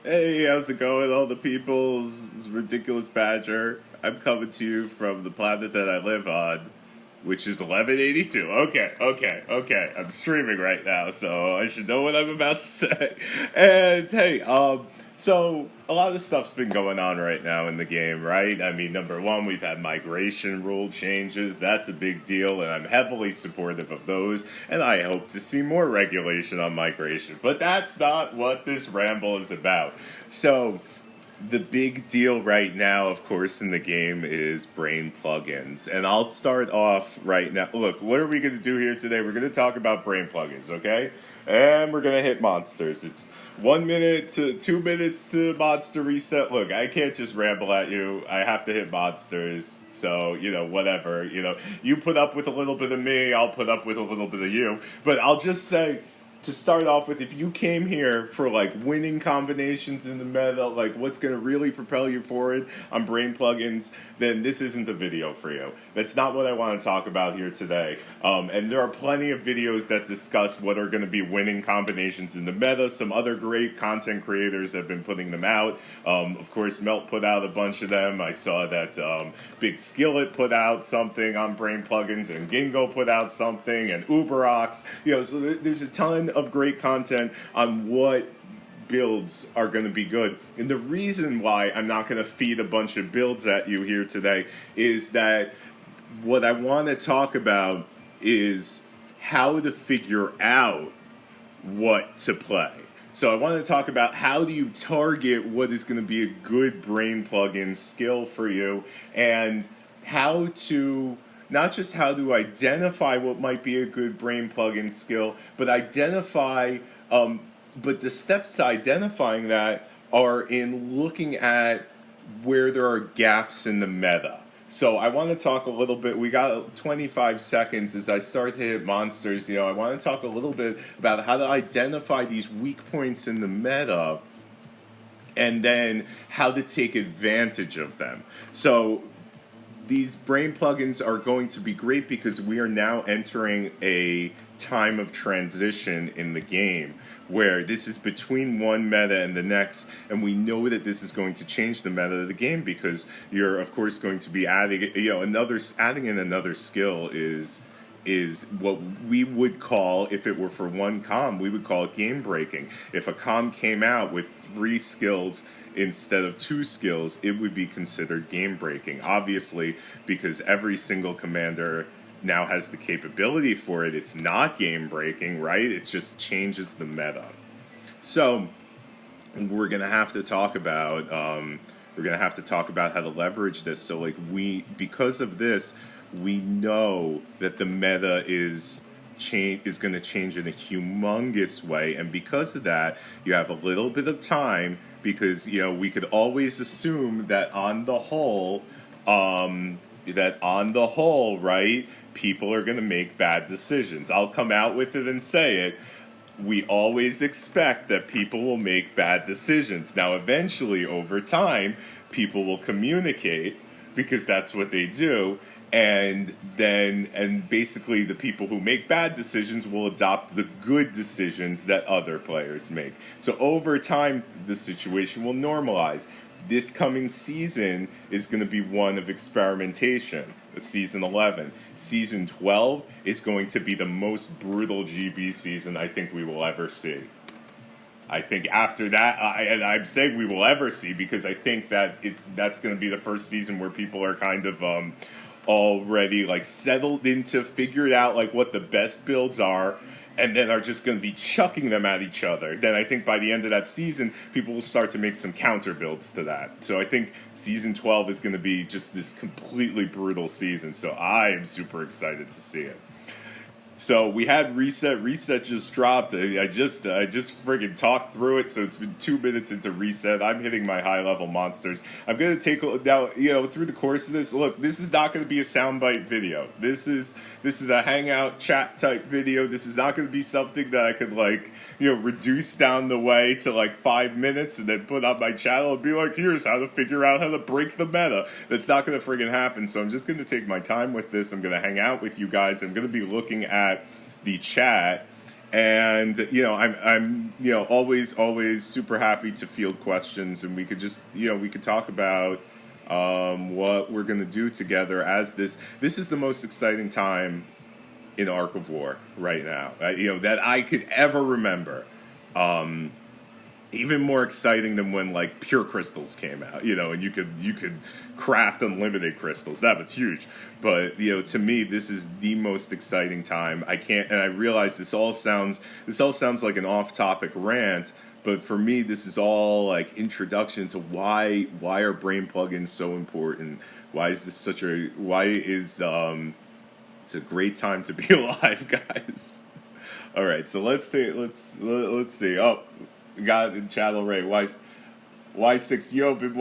Hey, how's it going, all the peoples? It's Ridiculous Badger. I'm coming to you from the planet that I live on, which is 1182. Okay. I'm streaming right now, so I should know what I'm about to say. And hey, so a lot of stuff's been going on right now in the game, right? I mean, number one, we've had migration rule changes. That's a big deal, and I'm heavily supportive of those. And I hope to see more regulation on migration. But that's not what this ramble is about. So the big deal right now, of course, in the game is brain plugins. And I'll start off right now. Look, what are we going to do here today? We're going to talk about brain plugins, okay? And we're going to hit monsters. It's 1 minute to 2 minutes to monster reset. Look, I can't just ramble at you. I have to hit monsters. So, whatever. You put up with a little bit of me, I'll put up with a little bit of you. But I'll just say, to start off with, if you came here for like winning combinations in the meta, like what's going to really propel you forward on brain plugins, then this isn't the video for you. That's not what I want to talk about here today. And there are plenty of videos that discuss what are going to be winning combinations in the meta. Some other great content creators have been putting them out. Of course, Melt put out a bunch of them. I saw that Big Skillet put out something on brain plugins, and Gingo put out something, and Uberox. So there's a ton of great content on what builds are going to be good. And the reason why I'm not going to feed a bunch of builds at you here today is that what I want to talk about is how to figure out what to play. So I want to talk about how do you target what is going to be a good brain plugin skill for you, and how to not just how to identify what might be a good brain plugin skill, but but the steps to identifying that are in looking at where there are gaps in the meta. So I want to talk a little bit. We got 25 seconds as I start to hit monsters. I want to talk a little bit about how to identify these weak points in the meta, and then how to take advantage of them. So these brain plugins are going to be great because we are now entering a time of transition in the game where this is between one meta and the next, and we know that this is going to change the meta of the game because you're of course going to be adding in another skill is what we would call, if it were for one com, we would call it game breaking. If a com came out with 3 skills instead of 2 skills, it would be considered game breaking. Obviously, because every single commander now has the capability for it, it's not game breaking, right? It just changes the meta. So we're gonna have to talk about how to leverage this. So because of this, we know that the meta is going to change in a humongous way, and because of that, you have a little bit of time, because we could always assume that on the whole, right, people are going to make bad decisions. I'll come out with it and say it. We always expect that people will make bad decisions. Now, eventually, over time, people will communicate, because that's what they do. And basically the people who make bad decisions will adopt the good decisions that other players make. So over time, the situation will normalize. This coming season is going to be one of experimentation. It's season 11. Season 12 is going to be the most brutal GB season I think we will ever see. I think after that, and I'm saying we will ever see, because I think that that's going to be the first season where people are kind of already settled into, figured out what the best builds are, and then are just going to be chucking them at each other. Then I think by the end of that season, people will start to make some counter builds to that. So I think season 12 is going to be just this completely brutal season. So I am super excited to see it. So we had Reset. Reset just dropped. I just friggin' talked through it. So it's been 2 minutes into Reset. I'm hitting my high level monsters. I'm gonna take now. Through the course of this. Look, this is not gonna be a soundbite video. This is a hangout chat type video. This is not gonna be something that I could reduce down the way to 5 minutes and then put on my channel and be like, here's how to figure out how to break the meta. That's not gonna friggin' happen. So I'm just gonna take my time with this. I'm gonna hang out with you guys. I'm gonna be looking at the chat, And I'm always super happy to field questions, and we could just we could talk about what we're gonna do together as this is the most exciting time in Ark of War right now, that I could ever remember. Even more exciting than when like pure crystals came out, and you could craft unlimited crystals. That was huge. But to me, this is the most exciting time. And I realize this all sounds like an off-topic rant, but for me, this is all like introduction to why are brain plugins so important? Why is this it's a great time to be alive, guys. All right, so let's see. Oh, we got in chat already. Y6, yo, been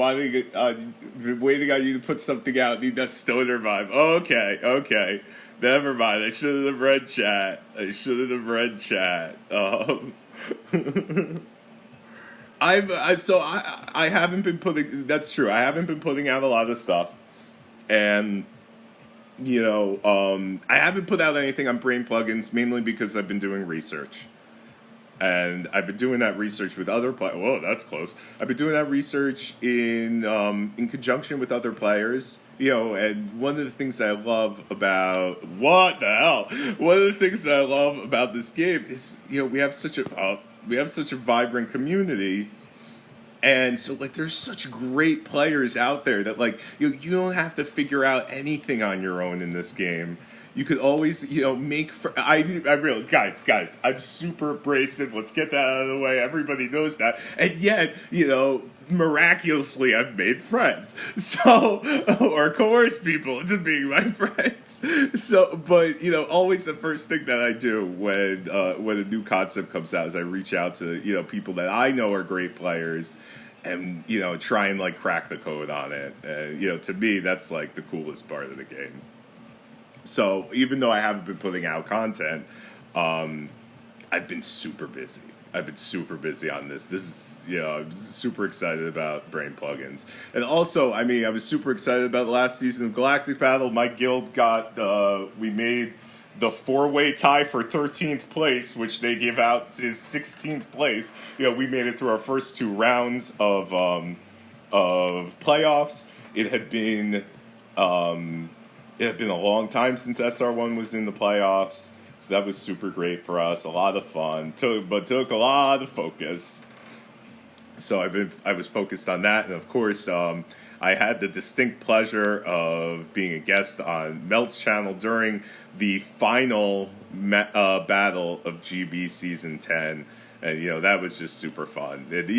waiting on you to put something out. Need that stoner vibe. Okay. Never mind. I shouldn't have read chat. I haven't been putting. That's true. I haven't been putting out a lot of stuff, and I haven't put out anything on brain plugins mainly because I've been doing research. And I've been doing that research with other players. Whoa, that's close. I've been doing that research in conjunction with other players. And one of the things that I love about this game is we have such a vibrant community. And so, like, there's such great players out there that, like, you don't have to figure out anything on your own in this game. You could always, make... I really... Guys, I'm super abrasive. Let's get that out of the way. Everybody knows that. And yet, miraculously, I've made friends. So... or coerced people into being my friends. So, but, always the first thing that I do when a new concept comes out is I reach out to, people that I know are great players and, try and, like, crack the code on it. And, to me, that's, like, the coolest part of the game. So even though I haven't been putting out content, I've been super busy. On this. This is, I'm super excited about brain plugins. And also, I was super excited about the last season of Galactic Battle. My guild we made the 4-way tie for 13th place, which they give out is 16th place. We made it through our first 2 rounds of playoffs. It had been a long time since SR1 was in the playoffs, so that was super great for us. A lot of fun, took a lot of focus. So I was focused on that, and of course, I had the distinct pleasure of being a guest on Melt's channel during the final battle of GB Season 10. And, that was just super fun. And,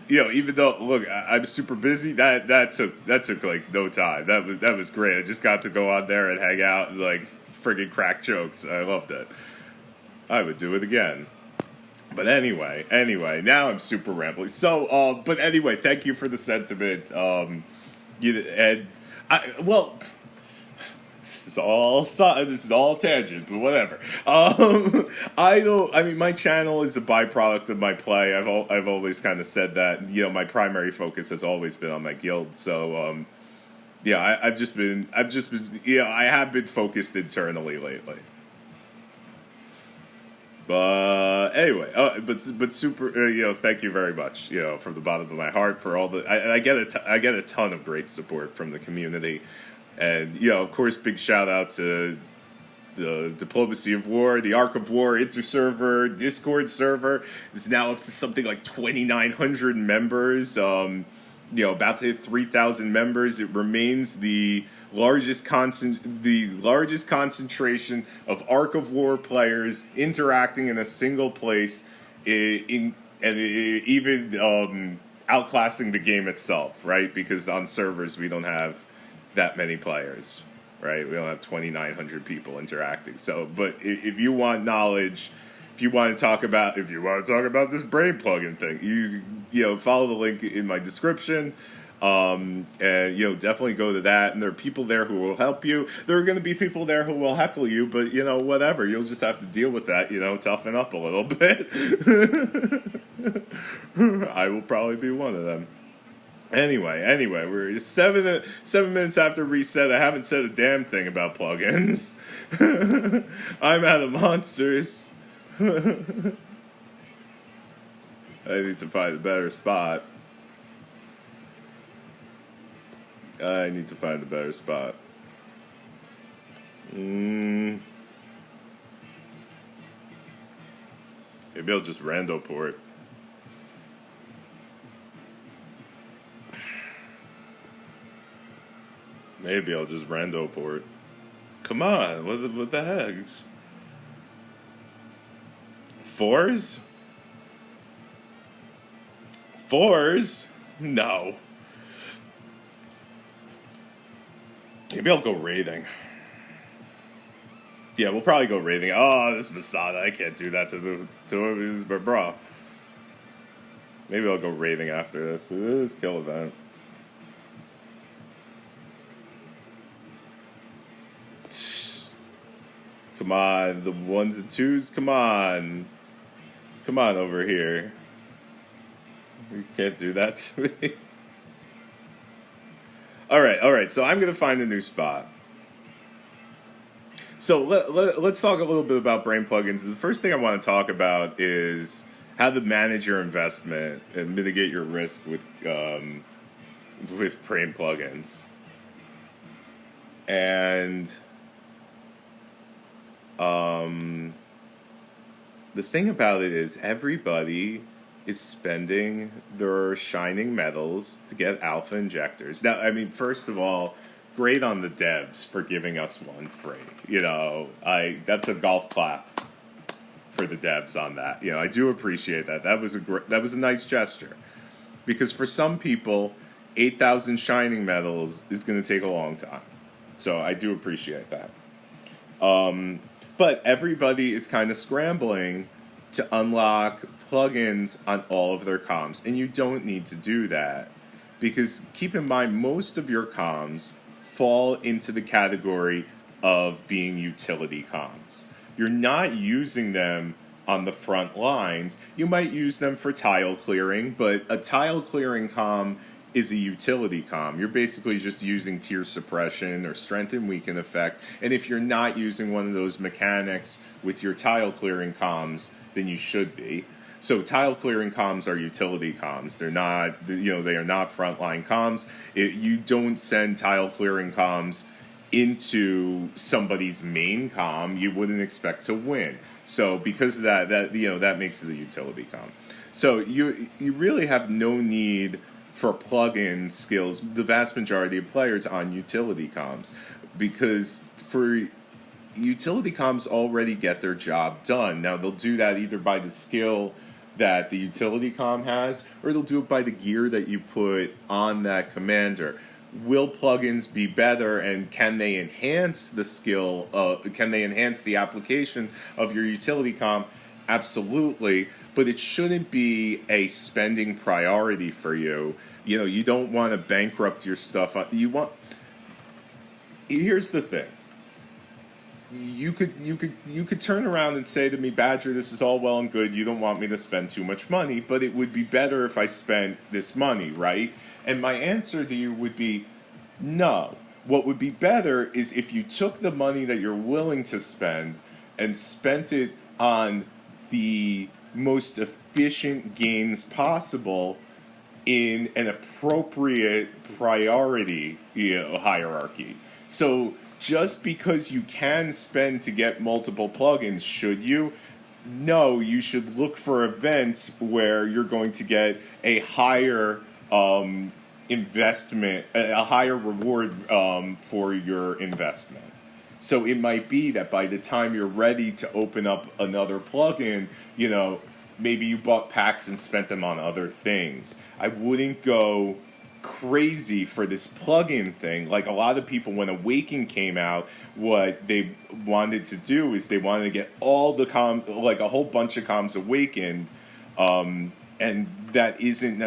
even though, look, I'm super busy, that took like no time. That was great. I just got to go on there and hang out and, like, friggin' crack jokes. I loved it. I would do it again. But anyway, now I'm super rambling. So, but anyway, thank you for the sentiment. This is all tangent, but whatever. My channel is a byproduct of my play. I've always kind of said that. My primary focus has always been on my guild. So, I have been focused internally lately. But anyway, but super, thank you very much, from the bottom of my heart for all the. I get a ton of great support from the community. And, of course, big shout out to the Diplomacy of War, the Ark of War inter-server, Discord server. It's now up to something like 2,900 members, about to hit 3,000 members. It remains the largest concentration of Ark of War players interacting in a single place, even outclassing the game itself, right? Because on servers we don't have that many players, right? We don't have 2,900 people interacting. So, but if you want knowledge, if you want to talk about this brain plugin thing, you follow the link in my description, and definitely go to that. And there are people there who will help you. There are going to be people there who will heckle you, but whatever. You'll just have to deal with that. Toughen up a little bit. I will probably be one of them. Anyway, we're 7 minutes after reset. I haven't said a damn thing about plugins. I'm out of monsters. I need to find a better spot. I need to find a better spot. Maybe I'll just rando port. Maybe I'll just rando port. Come on, what the heck? Fours? Fours? No. Maybe I'll go raiding. Yeah, we'll probably go raiding. Oh, this Masada, I can't do that to him, but bro. Maybe I'll go raiding after this. It is kill event. Come on, the ones and twos, come on. Come on over here. You can't do that to me. Alright, so I'm going to find a new spot. So let's talk a little bit about brain plugins. The first thing I want to talk about is how to manage your investment and mitigate your risk with brain plugins. And the thing about it is everybody is spending their shining metals to get alpha injectors. Now, I mean, first of all, great on the devs for giving us one free. You know, that's a golf clap for the devs on that. You know, I do appreciate that. That was a nice gesture, because for some people, 8,000 shining metals is going to take a long time. So I do appreciate that. But everybody is kind of scrambling to unlock plugins on all of their comms, and you don't need to do that, because keep in mind, most of your comms fall into the category of being utility comms. You're not using them on the front lines. You might use them for tile clearing, but a tile clearing comm is a utility comm. You're basically just using tier suppression or strength and weaken effect, and if you're not using one of those mechanics with your tile clearing comms, then you should be. So tile clearing comms are utility comms. They're not, they are not frontline comms. You don't send tile clearing comms into somebody's main comm. You wouldn't expect to win. So because of that makes it a utility comm. So you really have no need for plug-in skills, the vast majority of players, on utility comms, because for utility comms already get their job done. Now they'll do that either by the skill that the utility comm has, or they'll do it by the gear that you put on that commander. Will plugins be better, and can they enhance the skill? Can they enhance the application of your utility comm? Absolutely, but it shouldn't be a spending priority for you. You know, you don't want to bankrupt your stuff. Here's the thing. You could turn around and say to me, Badger, this is all well and good. You don't want me to spend too much money, but it would be better if I spent this money, right? And my answer to you would be no. What would be better is if you took the money that you're willing to spend and spent it on the most efficient gains possible in an appropriate priority hierarchy. So just because you can spend to get multiple plugins, should you? No, you should look for events where you're going to get a higher investment, a higher reward for your investment. So it might be that by the time you're ready to open up another plugin, maybe you bought packs and spent them on other things. I wouldn't go crazy for this plugin thing. Like a lot of people, when Awaken came out, what they wanted to do is they wanted to get all the a whole bunch of comms awakened, and that isn't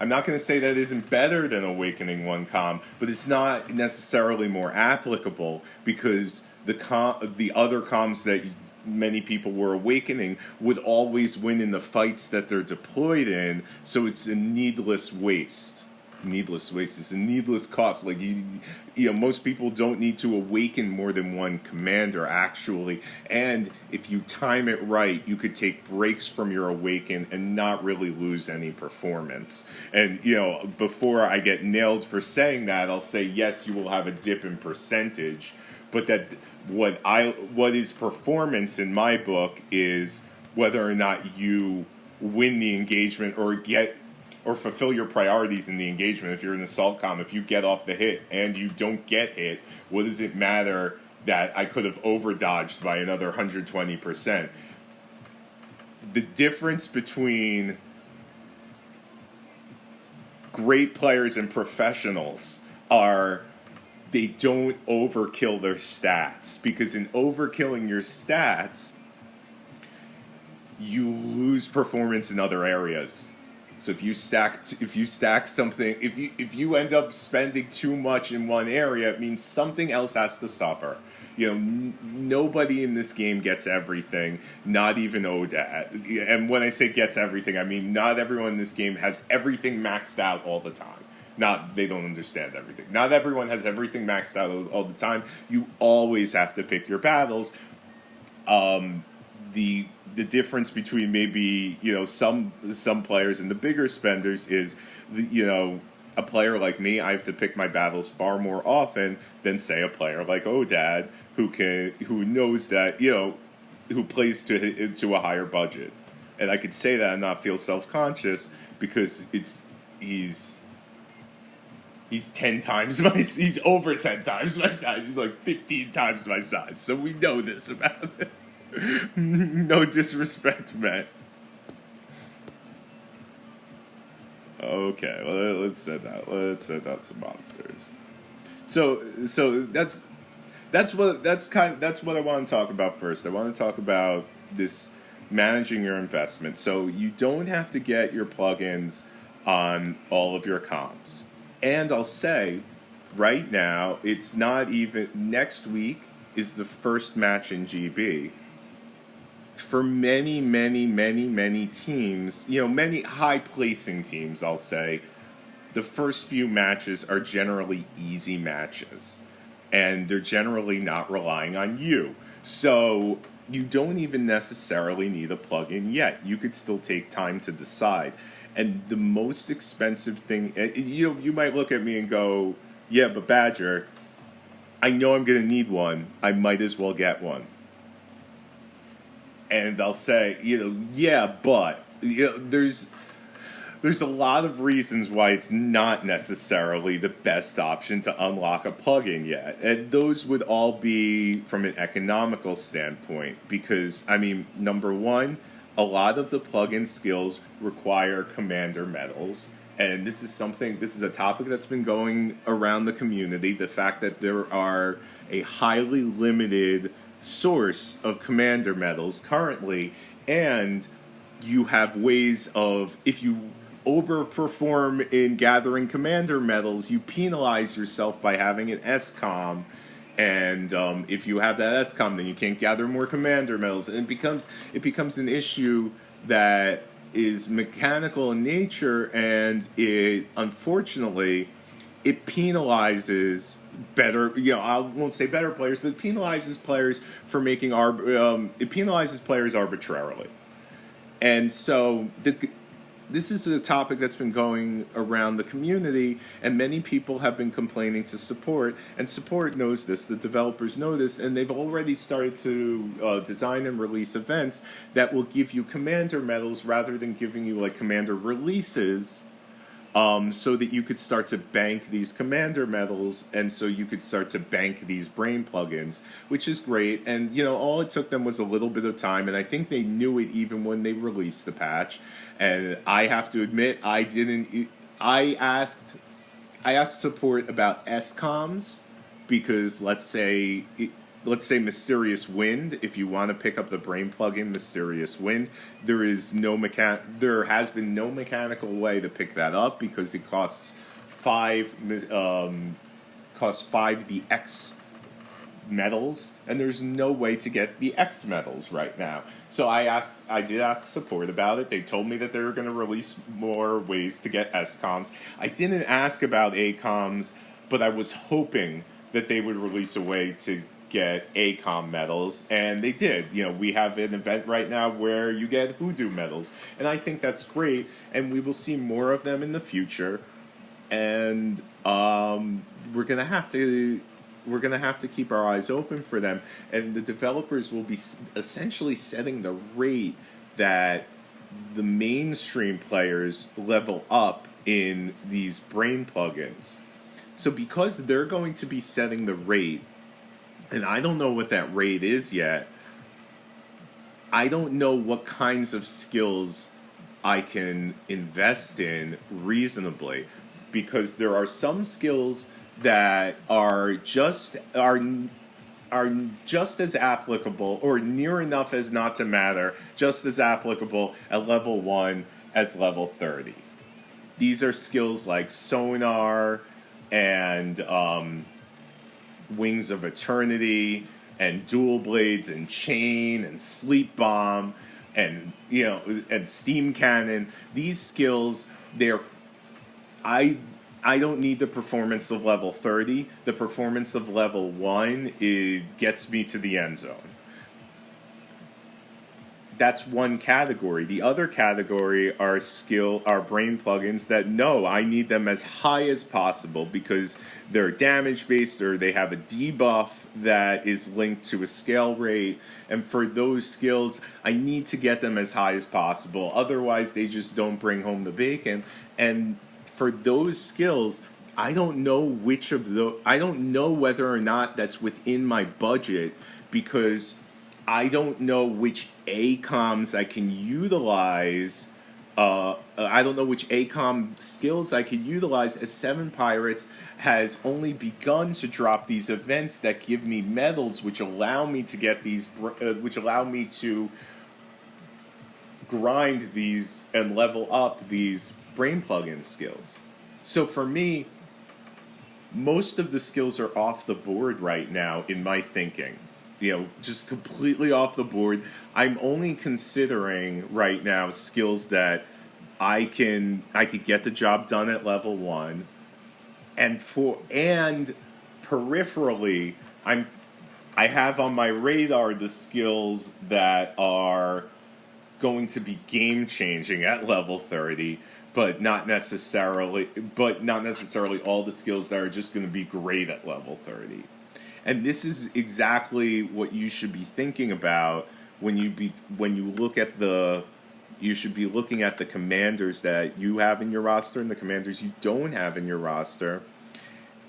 I'm not going to say that isn't better than Awakening one comm, but it's not necessarily more applicable, because the other comms that many people were awakening would always win in the fights that they're deployed in, so it's a needless waste. needless waste. It's a needless cost. Like most people don't need to awaken more than one commander actually. And if you time it right, you could take breaks from your awaken and not really lose any performance. And before I get nailed for saying that, I'll say yes, you will have a dip in percentage, but that what is performance in my book is whether or not you win the engagement or fulfill your priorities in the engagement. If you're an assault comm, if you get off the hit and you don't get hit, what does it matter that I could have over dodged by another 120%? The difference between great players and professionals are they don't overkill their stats, because in overkilling your stats, you lose performance in other areas. So if you stack something, if you end up spending too much in one area, it means something else has to suffer. Nobody in this game gets everything, not even Odad. And when I say gets everything, I mean not everyone in this game has everything maxed out all the time. Not they don't understand everything. Not everyone has everything maxed out all the time. You always have to pick your battles. The difference between maybe some players and the bigger spenders is a player like me, I have to pick my battles far more often than say a player like Odad who knows that who plays to a higher budget. And I could say that and not feel self-conscious because he's 10 times he's over 10 times my size. He's like 15 times my size. So we know this about it. No disrespect, man. Okay, well, let's set out some monsters. So that's what I want to talk about first. I want to talk about this managing your investment. So you don't have to get your plugins on all of your comms. And I'll say, right now, it's not even next week is the first match in GB. For many, many, many, many teams, many high-placing teams, I'll say, the first few matches are generally easy matches. And they're generally not relying on you. So you don't even necessarily need a plugin yet. You could still take time to decide. And the most expensive thing, you might look at me and go, yeah, but Badger, I know I'm going to need one. I might as well get one. And I'll say, yeah, but there's a lot of reasons why it's not necessarily the best option to unlock a plugin yet. And those would all be from an economical standpoint because, number one, a lot of the plugin skills require commander medals. And this is a topic that's been going around the community, the fact that there are a highly limited source of commander medals currently, and you have ways of, if you overperform in gathering commander medals, you penalize yourself by having an SCOM, and if you have that SCOM, then you can't gather more commander medals, and it becomes an issue that is mechanical in nature, and it unfortunately it penalizes better, I won't say better players, but it penalizes players for making it penalizes players arbitrarily. And so this is a topic that's been going around the community, and many people have been complaining to support, and support knows this, the developers know this, and they've already started to design and release events that will give you commander medals rather than giving you like commander releases, so that you could start to bank these commander medals, and so you could start to bank these brain plugins, which is great. And all it took them was a little bit of time, and I think they knew it even when they released the patch. And I have to admit, I asked support about SCOMs because let's say Mysterious Wind, if you want to pick up the brain plugin Mysterious Wind, there has been no mechanical way to pick that up because it costs 5 the X medals, and there's no way to get the X medals right now. So I did ask support about it. They told me that they were going to release more ways to get S comms. I didn't ask about A comms, but I was hoping that they would release a way to get ACOM medals, and they did. We have an event right now where you get Hoodoo medals, and I think that's great, and we will see more of them in the future. And we're gonna have to keep our eyes open for them, and the developers will be essentially setting the rate that the mainstream players level up in these brain plugins. So because they're going to be setting the rate, and I don't know what that rate is yet, I don't know what kinds of skills I can invest in reasonably, because there are some skills that are just as applicable, or near enough as not to matter, just as applicable at level 1 as level 30. These are skills like sonar and Wings of Eternity and dual blades and chain and sleep bomb and and steam cannon. These skills, I don't need the performance of level 30. The performance of level 1, it gets me to the end zone. That's one category. The other category are brain plugins that, no, I need them as high as possible because they're damage based, or they have a debuff that is linked to a scale rate. And for those skills, I need to get them as high as possible. Otherwise, they just don't bring home the bacon. And for those skills, I don't know I don't know whether or not that's within my budget, because I don't know which ACOMs I can utilize. I don't know which ACOM skills I can utilize, as Seven Pirates has only begun to drop these events that give me medals, which allow me to get which allow me to grind these and level up these brain plugin skills. So for me, most of the skills are off the board right now in my thinking. Just completely off the board. I'm only considering right now skills that I could get the job done at level 1, and peripherally, I have on my radar the skills that are going to be game changing at level 30, but not necessarily all the skills that are just going to be great at level 30. And this is exactly what you should be thinking about when you should be looking at the commanders that you have in your roster and the commanders you don't have in your roster,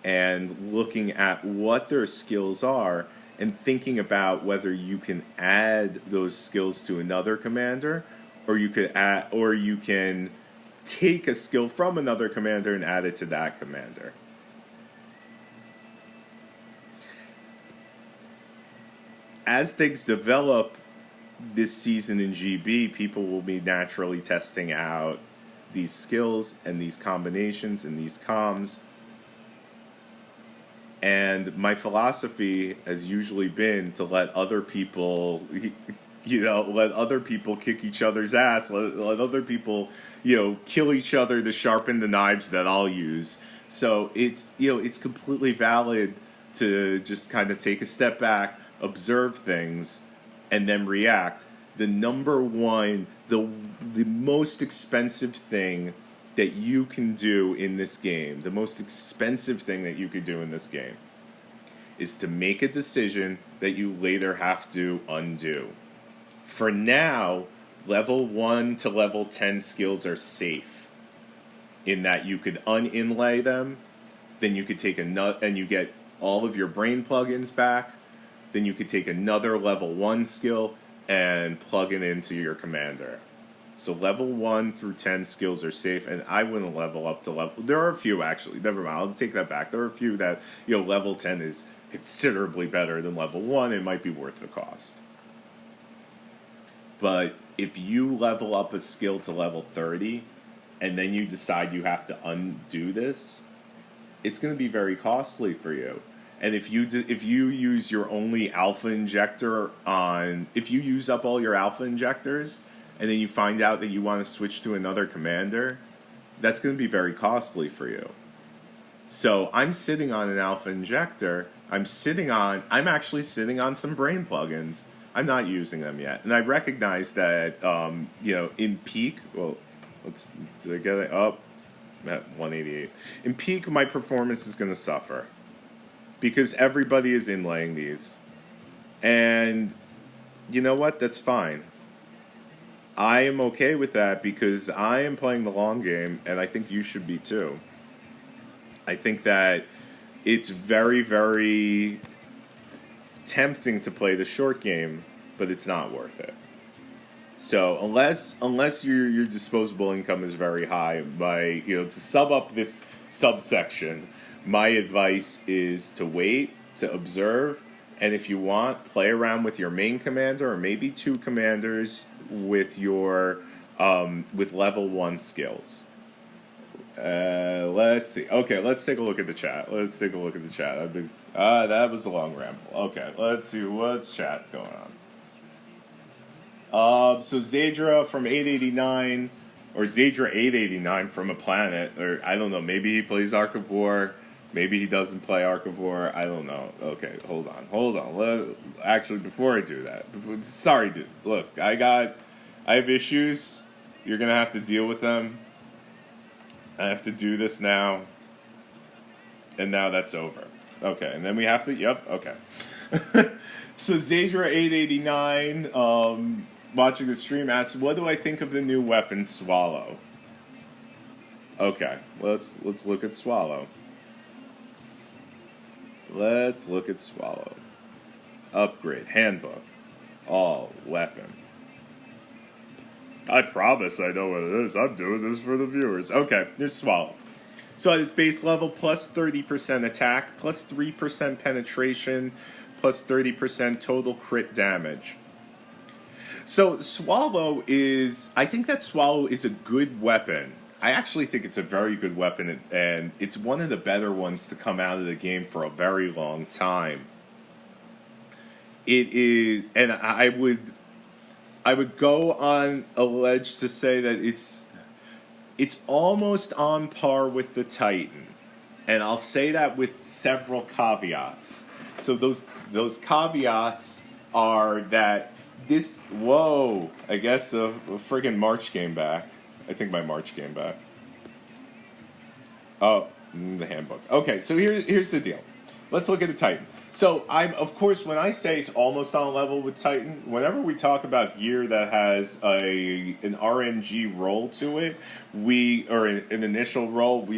and looking at what their skills are and thinking about whether you can add those skills to another commander, or you can take a skill from another commander and add it to that commander. As things develop this season in GB, people will be naturally testing out these skills and these combinations and these comms. And my philosophy has usually been to let other people, let other people kick each other's ass, let other people, kill each other to sharpen the knives that I'll use. So it's completely valid to just kind of take a step back, observe things, and then react. The number one, the most expensive thing that you can do in this game, the most expensive thing that you could do in this game, is to make a decision that you later have to undo. For now, level 1 to level 10 skills are safe, in that you could uninlay them, then you could take and you get all of your brain plugins back. Then you could take another level 1 skill and plug it into your commander. So level 1 through 10 skills are safe, and I wouldn't level up to level... There are a few, actually. Never mind, I'll take that back. There are a few that, level 10 is considerably better than level 1. It might be worth the cost. But if you level up a skill to level 30, and then you decide you have to undo this, it's going to be very costly for you. And if you use your only alpha injector on, if you use up all your alpha injectors, and then you find out that you want to switch to another commander, that's going to be very costly for you. So I'm sitting on an alpha injector. I'm actually sitting on some brain plugins. I'm not using them yet, and I recognize that in peak. Well, did I get it up? I'm at 188. In peak, my performance is going to suffer because everybody is inlaying these, and you know what? That's fine. I am okay with that because I am playing the long game, and I think you should be too. I think that it's very, very tempting to play the short game, but it's not worth it. So unless your disposable income is very high, to sum up this subsection, my advice is to wait, to observe, and if you want, play around with your main commander or maybe two commanders with your with level 1 skills. Let's see. Okay, let's take a look at the chat. That was a long ramble. Okay, let's see what's chat going on. So Zadra from 889, or Zadra 889 from a planet, or I don't know. Maybe he plays Ark of War. Maybe he doesn't play Ark of War. I don't know. Okay, hold on. Actually, before I do that, sorry, dude. Look, I have issues. You're gonna have to deal with them. I have to do this now. And now that's over. Okay, and then we have to, okay. So Zadra889, watching the stream, asks, what do I think of the new weapon, Swallow? Okay, let's look at Swallow. Upgrade, handbook, all weapon. I promise I know what it is. I'm doing this for the viewers. Okay, here's Swallow. So at its base level, plus 30% attack, plus 3% penetration, plus 30% total crit damage. So Swallow I think that Swallow is a good weapon. I actually think it's a very good weapon, and it's one of the better ones to come out of the game for a very long time. It is, and I would go on a ledge to say that it's almost on par with the Titan. And I'll say that with several caveats. So those caveats are that this... Whoa! I guess a friggin' March came back. I think my March came back. Oh, the handbook. Okay, so here's the deal. Let's look at the Titan. So, of course, when I say it's almost on level with Titan, whenever we talk about gear that has an RNG roll to it, or an initial roll,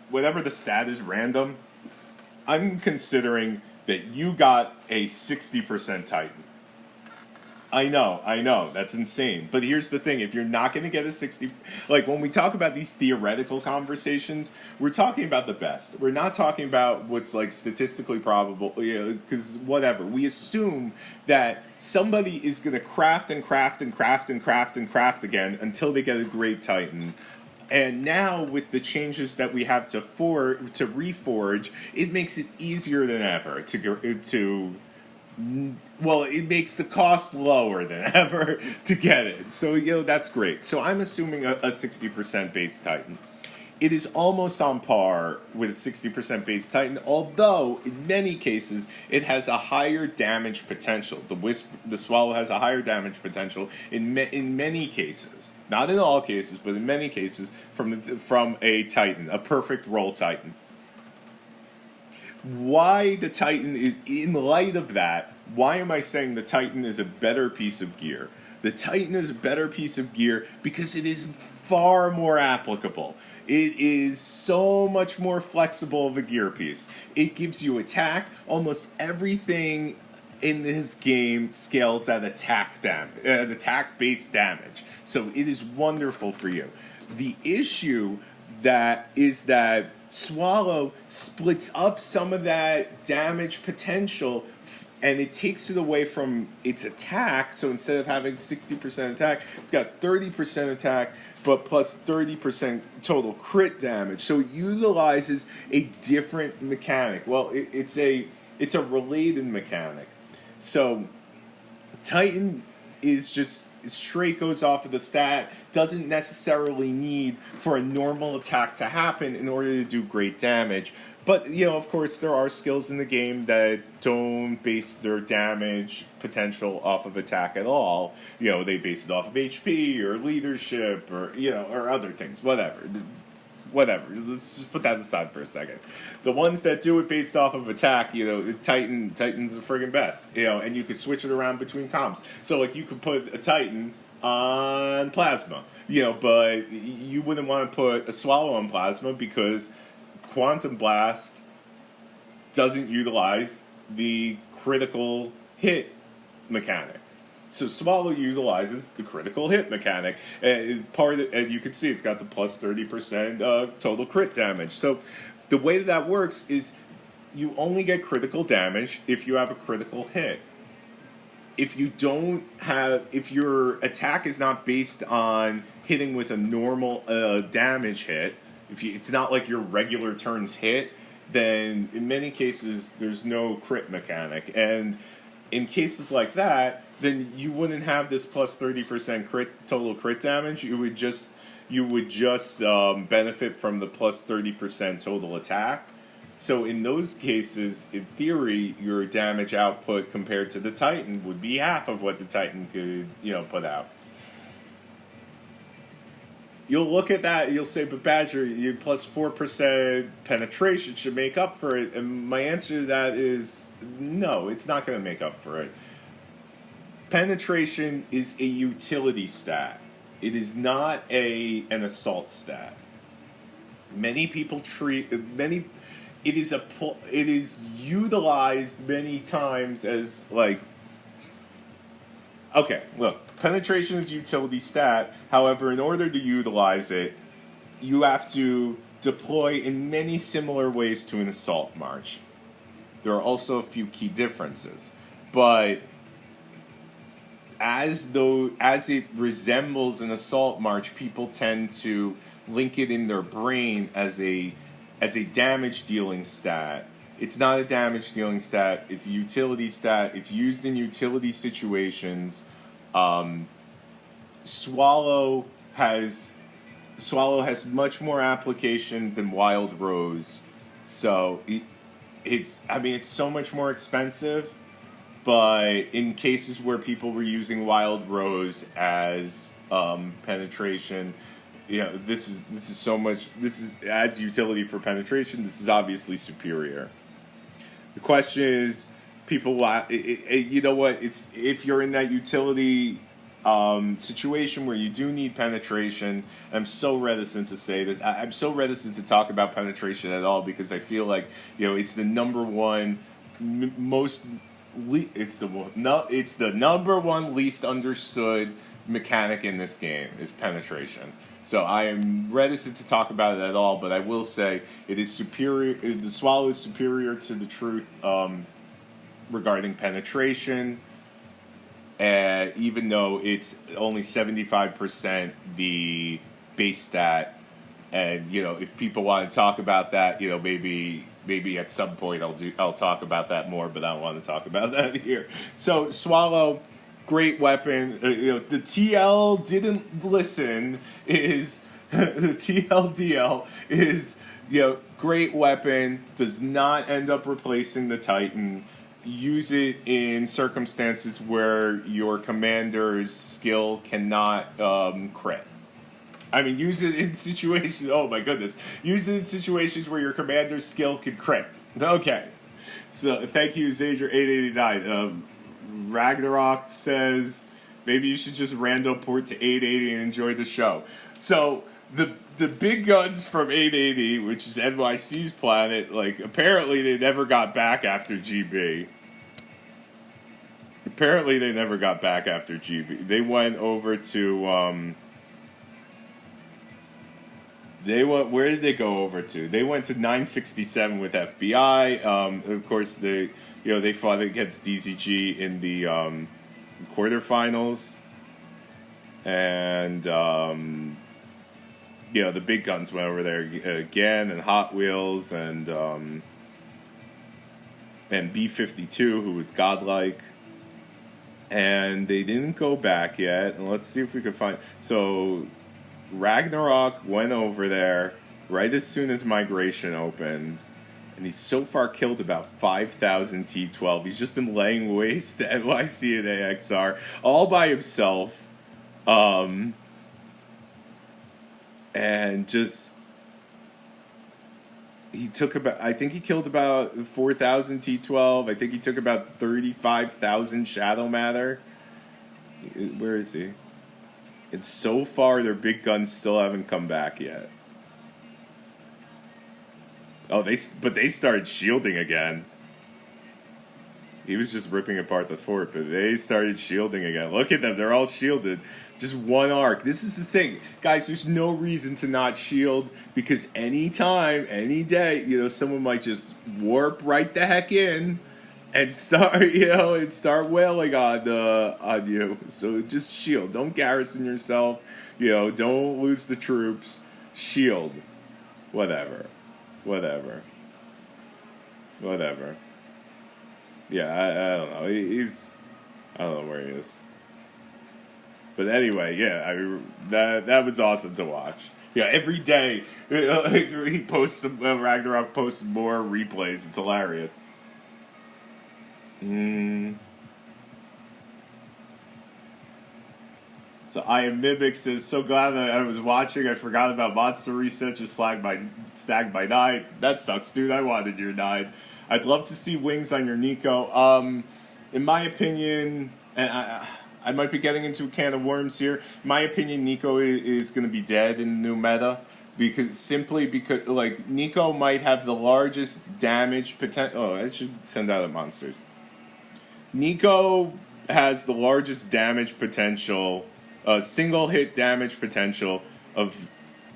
whenever the stat is random, I'm considering that you got a 60% Titan. I know, that's insane. But here's the thing, if you're not going to get a 60... Like, when we talk about these theoretical conversations, we're talking about the best. We're not talking about what's, like, statistically probable, because whatever. We assume that somebody is going to craft and craft and craft and craft and craft again until they get a great Titan. And now, with the changes that we have to reforge, it makes it easier than ever well, it makes the cost lower than ever to get it. So, that's great. So I'm assuming a 60% base Titan. It is almost on par with 60% base Titan, although in many cases it has a higher damage potential. The Swallow has a higher damage potential in many cases. Not in all cases, but in many cases from a Titan, a perfect roll Titan. Why the Titan is, in light of that, why am I saying the Titan is a better piece of gear? The Titan is a better piece of gear because it is far more applicable. It is so much more flexible of a gear piece. It gives you attack. Almost everything in this game scales at attack-based damage. So it is wonderful for you. The issue is that Swallow splits up some of that damage potential, and it takes it away from its attack. So instead of having 60% attack, it's got 30% attack. but plus 30% total crit damage. So it utilizes a different mechanic. Well, it's a related mechanic. So Titan is just straight goes off of the stat, doesn't necessarily need for a normal attack to happen in order to do great damage. But, of course, there are skills in the game that don't base their damage potential off of attack at all. They base it off of HP or leadership or, or other things, whatever. Let's just put that aside for a second. The ones that do it based off of attack, Titan's the friggin' best, and you could switch it around between comps. So, you could put a Titan on Plasma, but you wouldn't want to put a Swallow on Plasma because Quantum Blast doesn't utilize the critical hit mechanic. So Swallow utilizes the critical hit mechanic, and and you can see it's got the plus 30% total crit damage. So the way that works is you only get critical damage if you have a critical hit. If your attack is not based on hitting with a normal damage hit, it's not like your regular turns hit, then in many cases there's no crit mechanic. And in cases like that, then you wouldn't have this plus 30% total crit damage. You would just benefit from the plus 30% total attack. So in those cases, in theory, your damage output compared to the Titan would be half of what the Titan could, put out. You'll look at that, you'll say, but Badger, your plus 4% penetration should make up for it. And my answer to that is no, it's not going to make up for it. Penetration is a utility stat. It is not an assault stat. It is utilized many times as okay, look, penetration is a utility stat. However, in order to utilize it, you have to deploy in many similar ways to an assault march. There are also a few key differences, but as it resembles an assault march, people tend to link it in their brain as a damage dealing stat. It's not a damage dealing stat. It's a utility stat. It's used in utility situations. Swallow has much more application than Wild Rose, so it's so much more expensive. But in cases where people were using Wild Rose as penetration, this adds utility for penetration. This is obviously superior. The question is, you know what? It's if you're in that utility situation where you do need penetration. I'm so reticent to say this. I'm so reticent to talk about penetration at all because I feel like it's the number one it's the number one least understood mechanic in this game is penetration. So I am reticent to talk about it at all, but I will say it is superior. The Swallow is superior to the Truth regarding penetration, even though it's only 75% the base stat. And if people want to talk about that, maybe at some point I'll talk about that more, but I don't want to talk about that here. So Swallow, great weapon. The TL didn't listen is the TLDL is great weapon, does not end up replacing the Titan. Use it in circumstances where your commander's skill cannot crit. Use it in situations. Oh my goodness! Use it in situations where your commander's skill can crit. Okay. So thank you, Zager889. Ragnarok says maybe you should just rando port to 880 and enjoy the show. So the big guns from 880, which is NYC's planet, apparently they never got back after GB. They went over to where did they go over to? They went to 967 with FBI. Of course, they fought against DZG in the quarterfinals, and the big guns went over there again, and Hot Wheels, and B-52, who was godlike. And they didn't go back yet. And let's see if we can find... So, Ragnarok went over there right as soon as migration opened. And he's so far killed about 5,000 T-12. He's just been laying waste to NYC and AXR all by himself. And just... He took about... I think he killed about 4,000 T-12. I think he took about 35,000 Shadow Matter. Where is he? And so far, their big guns still haven't come back yet. Oh, they started shielding again. He was just ripping apart the fort, but they started shielding again. Look at them, they're all shielded. Just one arc. This is the thing. Guys, there's no reason to not shield, because any time, any day, someone might just warp right the heck in and start, wailing on you. So just shield. Don't garrison yourself. Don't lose the troops. Shield. Whatever. Yeah, I don't know. I don't know where he is. But anyway, yeah, that was awesome to watch. Yeah, every day he posts Ragnarok posts more replays. It's hilarious. So I Am Mimic says, so glad that I was watching. I forgot about Monster Reset, just snagged by 9. That sucks, dude. I wanted your 9. I'd love to see wings on your Nico. In my opinion, and I might be getting into a can of worms here. In my opinion, Nico is going to be dead in the new meta. Because Nico might have the largest damage potential. Oh, I should send out at monsters. Nico has the largest damage potential, single hit damage potential of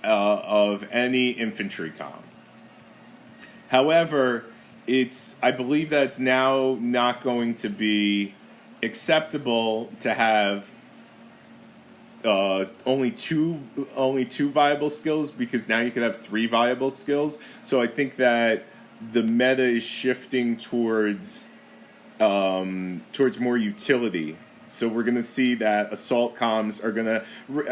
any infantry comp. However, I believe that it's now not going to be acceptable to have only two viable skills, because now you can have 3 viable skills. So I think that the meta is shifting towards more utility. So we're going to see that assault comms are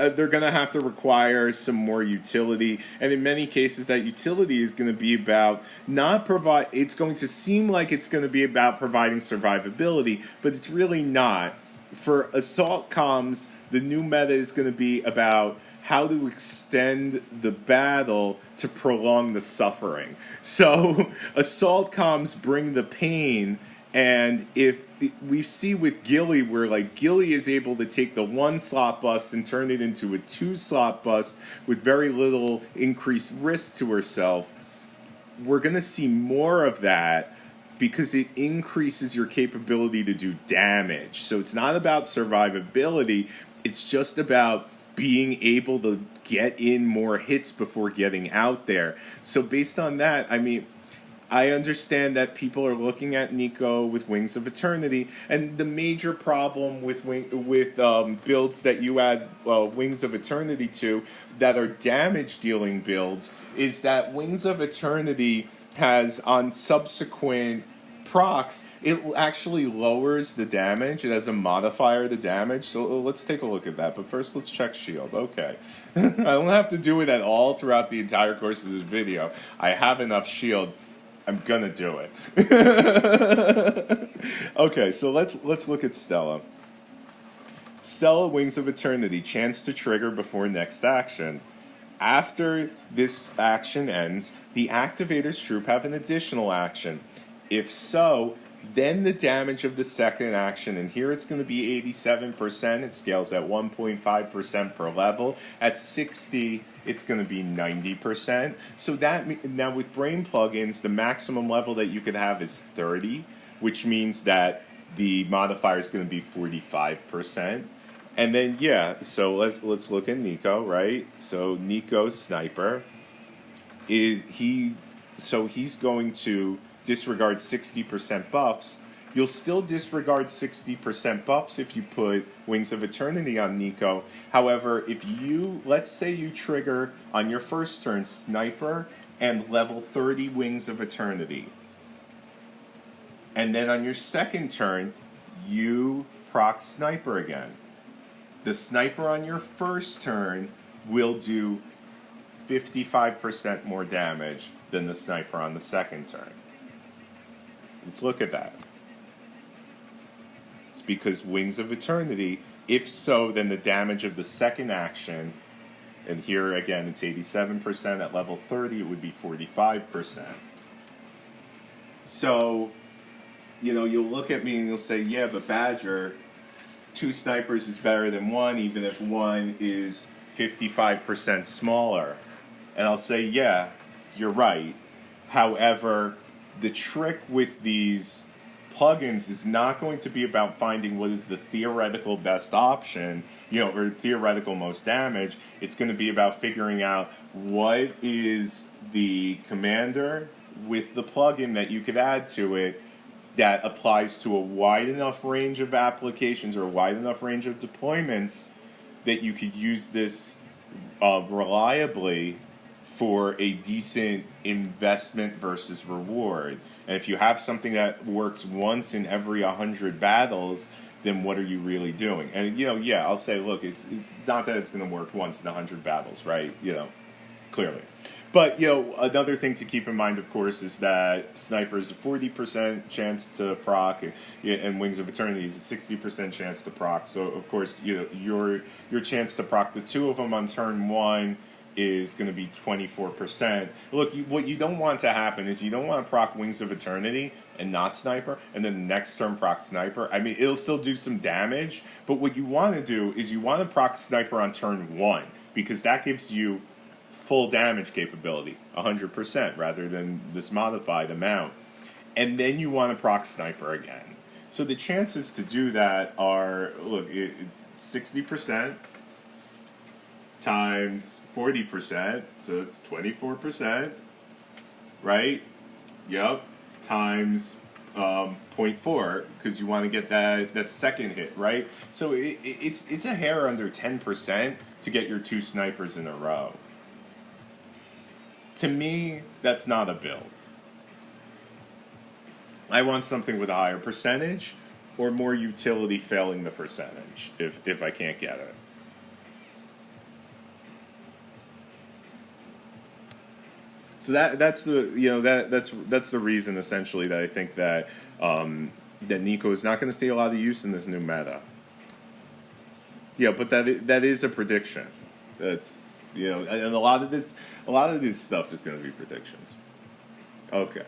they're going to have to require some more utility, and in many cases that utility is going to be about it's going to seem like it's going to be about providing survivability, but it's really not. For assault comms, the new meta is going to be about how to extend the battle to prolong the suffering. So assault comms bring the pain. And if we see with Gilly, where Gilly is able to take the 1 slot bust and turn it into a 2 slot bust with very little increased risk to herself, we're going to see more of that, because it increases your capability to do damage. So it's not about survivability, it's just about being able to get in more hits before getting out there. So based on that, I understand that people are looking at Nico with Wings of Eternity, and the major problem with builds that you add Wings of Eternity to that are damage-dealing builds is that Wings of Eternity has, on subsequent procs, it actually lowers the damage. It has a modifier to damage. So let's take a look at that. But first, let's check shield. Okay. I don't have to do it at all throughout the entire course of this video. I have enough shield. I'm gonna do it. Okay, so let's look at Stella. Stella, Wings of Eternity, chance to trigger before next action. After this action ends, the activator's troop have an additional action. If so, then the damage of the second action, and here it's going to be 87%. It scales at 1.5% per level. At 60, it's going to be 90%. So now with Brain plugins, the maximum level that you could have is 30, which means that the modifier is going to be 45%. And then so let's look at Nico, right? So Nico Sniper he's going to disregard 60% buffs, You'll still disregard 60% buffs if you put Wings of Eternity on Nico. However, if you, let's say you trigger on your first turn Sniper and level 30 Wings of Eternity. And then on your second turn, you proc Sniper again. The Sniper on your first turn will do 55% more damage than the Sniper on the second turn. Let's look at that. It's because Wings of Eternity, if so, then the damage of the second action, and here again it's 87%, at level 30 it would be 45%. So, you'll look at me and you'll say, yeah, but Badger, 2 snipers is better than 1, even if 1 is 55% smaller. And I'll say, yeah, you're right. However, the trick with these plugins is not going to be about finding what is the theoretical best option, or theoretical most damage. It's going to be about figuring out what is the commander with the plugin that you could add to it that applies to a wide enough range of applications or a wide enough range of deployments that you could use this reliably for a decent investment versus reward. And if you have something that works once in every 100 battles, then what are you really doing? And, I'll say, look, it's not that it's going to work once in 100 battles, right? Clearly. But, another thing to keep in mind, of course, is that Sniper is a 40% chance to proc, and Wings of Eternity is a 60% chance to proc. So, of course, your chance to proc the 2 of them on turn 1 is going to be 24%. Look, what you don't want to happen is you don't want to proc Wings of Eternity and not Sniper, and then the next turn proc Sniper. I mean, it'll still do some damage, but what you want to do is you want to proc Sniper on turn 1, because that gives you full damage capability, 100%, rather than this modified amount. And then you want to proc Sniper again. So the chances to do that are, look, it's 60% times 40%, so it's 24%, right? Yep, times 0.4, because you want to get that second hit, right? So it's a hair under 10% to get your 2 snipers in a row. To me, that's not a build. I want something with a higher percentage or more utility failing the percentage if I can't get it. So that's the reason essentially that I think that that Nico is not going to see a lot of use in this new meta. Yeah, but that is a prediction. That's and a lot of this stuff is going to be predictions. Okay.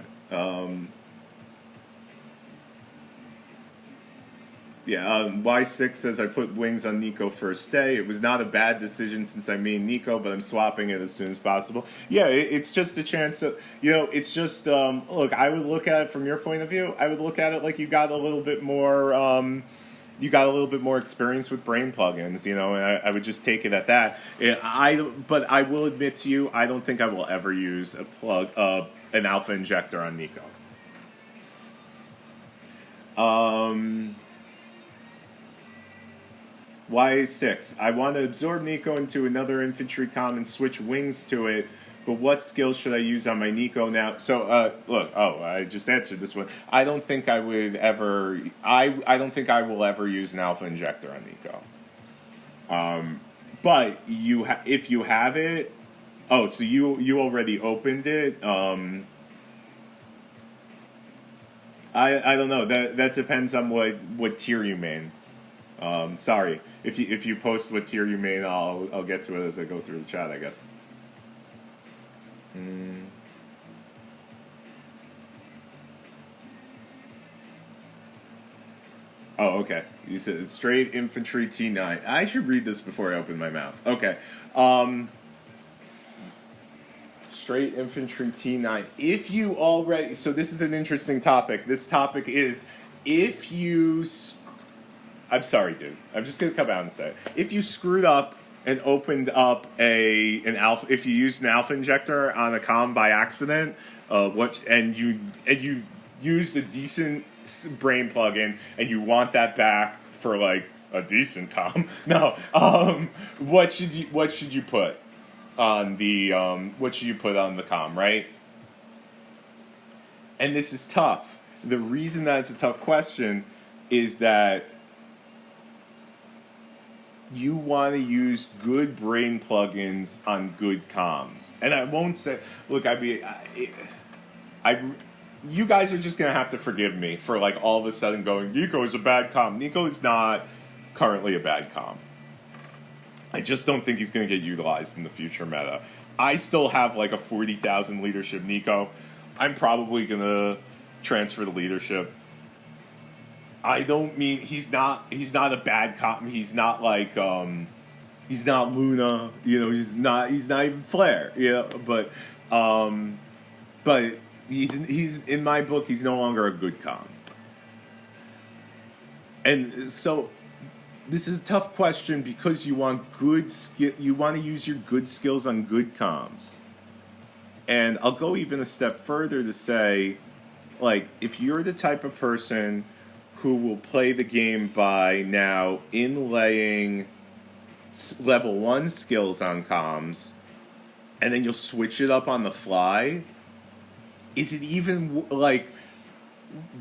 Y6 says I put Wings on Nico first day. It was not a bad decision since I main Nico, but I'm swapping it as soon as possible. Yeah, it's just a chance of, it's just, look, I would look at it from your point of view. I would look at it like you got a little bit more, experience with brain plugins, and I would just take it at that. But I will admit to you, I don't think I will ever use an alpha injector on Nico. Y6. I want to absorb Nico into another infantry comm and switch Wings to it, but what skills should I use on my Nico now? So, look, I just answered this one. I don't think I would ever, I don't think I will ever use an alpha injector on Nico. But if you have it, so you already opened it. I don't know. That depends on what tier you main. Sorry. If you post what tier you main, I'll get to it as I go through the chat, I guess. Oh, okay. You said straight infantry T9. I should read this before I open my mouth. Okay. Straight infantry T9. If you already... So this is an interesting topic. This topic is if you... I'm sorry, dude. I'm just going to come out and say it. If you screwed up and opened up an alpha... If you used an alpha injector on a comm by accident, and you used a decent brain plugin and you want that back for like a decent com. No, what should you put on the what should you put on the com, right? And this is tough. The reason that it's a tough question is that you want to use good brain plugins on good comms. And I won't say, look, I mean, you guys are just going to have to forgive me for like all of a sudden going, Nico is a bad comm. Nico is not currently a bad comm. I just don't think he's going to get utilized in the future meta. I still have like a 40,000 leadership Nico. I'm probably going to transfer to leadership. I don't mean he's not a bad cop. He's not like he's not Luna, you know, he's not even Flair, you know, but he's in my book he's no longer a good cop. And so this is a tough question because you want you want to use your good skills on good comms. And I'll go even a step further to say, like, if you're the type of person who will play the game by now inlaying level 1 skills on comms, and then you'll switch it up on the fly, is it even, like,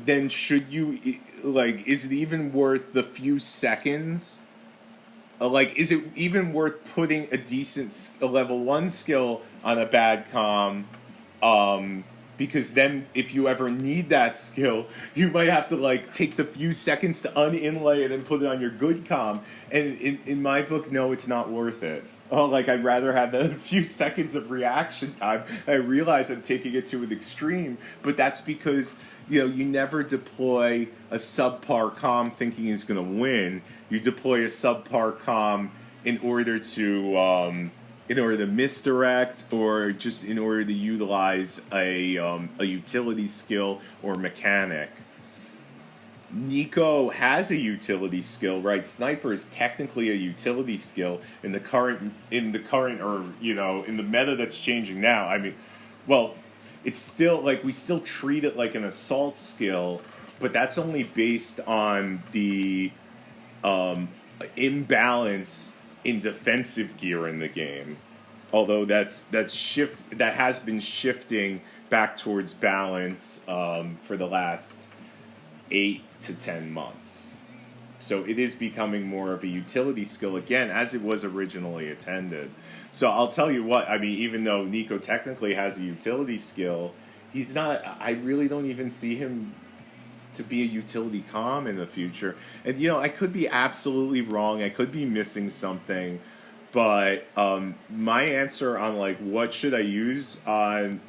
then should you, like, is it even worth the few seconds? Like, is it even worth putting a level 1 skill on a bad comm? Because then if you ever need that skill, you might have to like take the few seconds to un-inlay it and put it on your good comm. And in my book, no, it's not worth it. Oh, like I'd rather have the few seconds of reaction time. I realize I'm taking it to an extreme, but that's because, you know, you never deploy a subpar comm thinking it's going to win. You deploy a subpar comm in order to misdirect, or just in order to utilize a utility skill or mechanic. Nico has a utility skill, right? Sniper is technically a utility skill in the current, or, you know, in the meta that's changing now. I mean, well, it's still like we still treat it like an assault skill, but that's only based on the imbalance in defensive gear in the game. Although that has been shifting back towards balance for the last 8 to 10 months. So it is becoming more of a utility skill again, as it was originally intended. So I'll tell you what, I mean, even though Nico technically has a utility skill, he's not, I really don't even see him to be a utility comm in the future. And, you know, I could be absolutely wrong. I could be missing something. But my answer on, like, what should I use on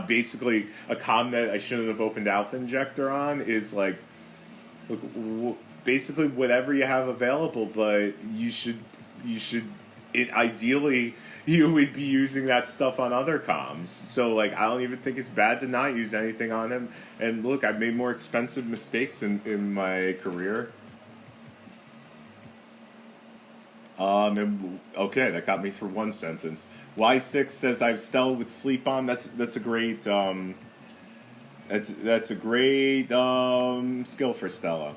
basically a comm that I shouldn't have opened Alpha Injector on is, like, look, basically whatever you have available, but ideally you would be using that stuff on other comms. So, like, I don't even think it's bad to not use anything on him. And look, I've made more expensive mistakes in my career. Okay, that got me through one sentence. Y6 says I've Stella with sleep on. That's a great that's a great skill for Stella.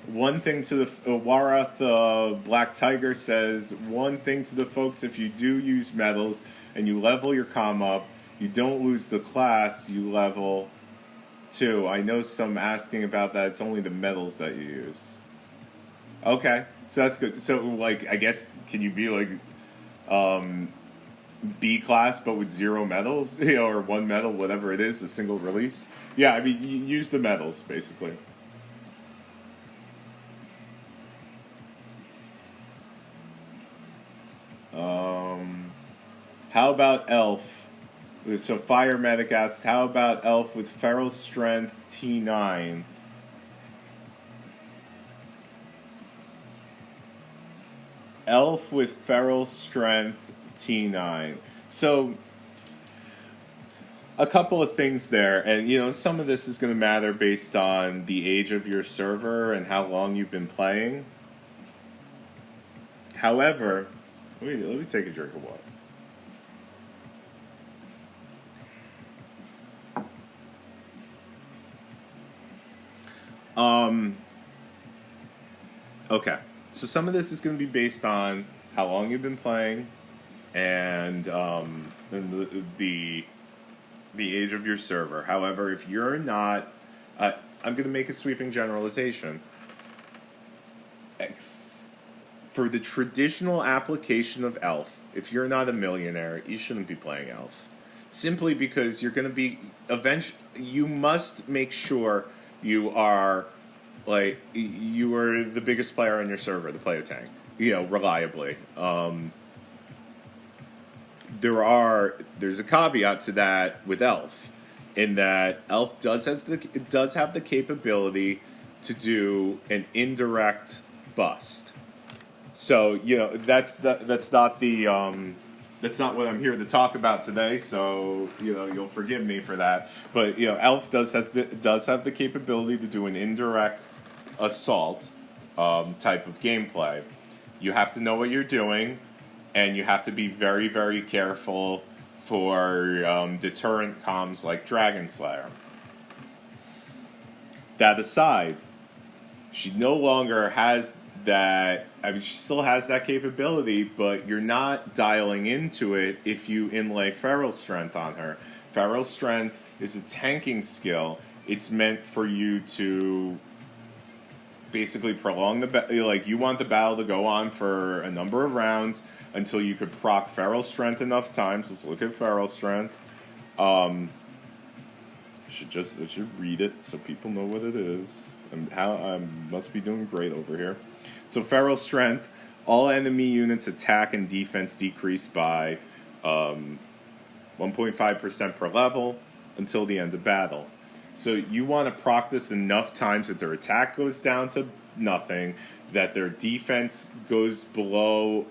One thing to the Warath Black Tiger says, one thing to the folks: if you do use medals and you level your comm up, you don't lose the class you level to. I know some asking about that. It's only the medals that you use. Okay, so that's good. So, like, I guess, can you be like B class but with 0 medals, you know, or 1 medal, whatever it is, a single release? Yeah, I mean, you use the medals basically. How about Elf? So Fire Medic asks, how about Elf with Feral Strength T9? Elf with Feral Strength T9. So, a couple of things there. And, you know, some of this is going to matter based on the age of your server and how long you've been playing. However, let me take a drink of water. Okay, so some of this is going to be based on how long you've been playing, and the age of your server. However, if you're not, I'm going to make a sweeping generalization. For the traditional application of Elf, if you're not a millionaire, you shouldn't be playing Elf. Simply because you're going to be eventually, you must make sure you are you are the biggest player on your server to play a tank, reliably. There's a caveat to that with Elf, in that Elf does have the capability to do an indirect bust. So that's not what I'm here to talk about today. So you'll forgive me for that. But Elf does have the capability to do an indirect assault type of gameplay. You have to know what you're doing, and you have to be very, very careful for deterrent comms like Dragon Slayer. That aside, she no longer has that. I mean, she still has that capability, but you're not dialing into it if you inlay Feral Strength on her. Feral Strength is a tanking skill. It's meant for you to basically prolong you want the battle to go on for a number of rounds until you could proc Feral Strength enough times. Let's look at Feral Strength. I should read it so people know what it is. I must be doing great over here. So Feral Strength, all enemy units attack and defense decrease by 1.5% per level until the end of battle. So you want to proc this enough times that their attack goes down to nothing, that their defense goes below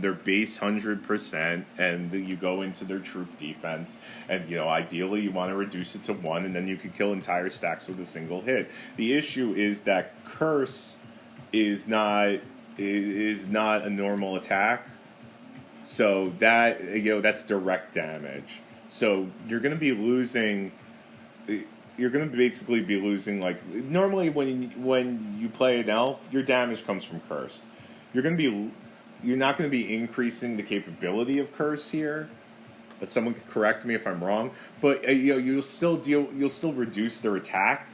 their base 100%, and you go into their troop defense. And ideally you want to reduce it to 1, and then you can kill entire stacks with a single hit. The issue is that Curse is not a normal attack, so that that's direct damage. So you're going to be losing. You're going to basically be losing, normally when you play an Elf, your damage comes from Curse. You're not going to be increasing the capability of Curse here. But someone could correct me if I'm wrong. But you'll still reduce their attack.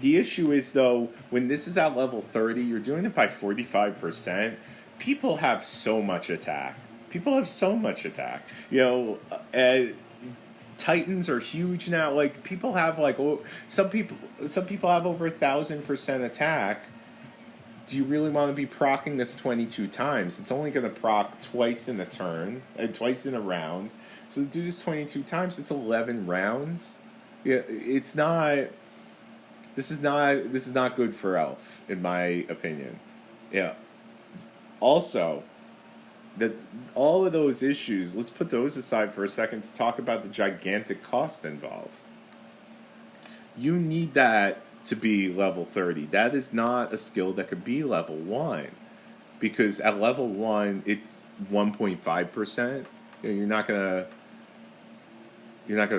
The issue is, though, when this is at level 30, you're doing it by 45%. People have so much attack. Titans are huge now. People have some people have over 1,000% attack. Do you really want to be proccing this 22 times? It's only going to proc twice in a turn, twice in a round. So to do this 22 times, it's 11 rounds. Yeah, it's not. This is not good for Elf, in my opinion. Yeah. Also, that all of those issues, let's put those aside for a second to talk about the gigantic cost involved. You need that to be level 30. That is not a skill that could be level 1. Because at level 1, it's 1.5%. You're not gonna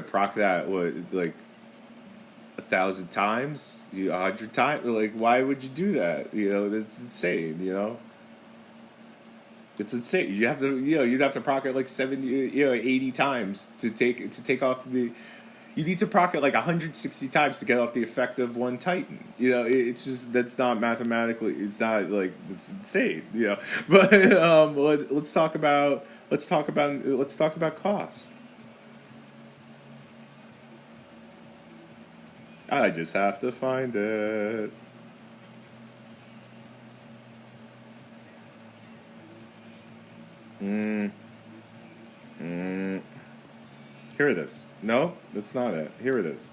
proc that 1,000 times, 100 times. Why would you do that? That's insane. It's insane. You'd have to proc it 70, 80 times to take off the. You need to proc it 160 times to get off the effect of one Titan. It's just that's not mathematically. It's not it's insane. But let's talk about cost. I just have to find it. Here it is. No, that's not it. Here it is.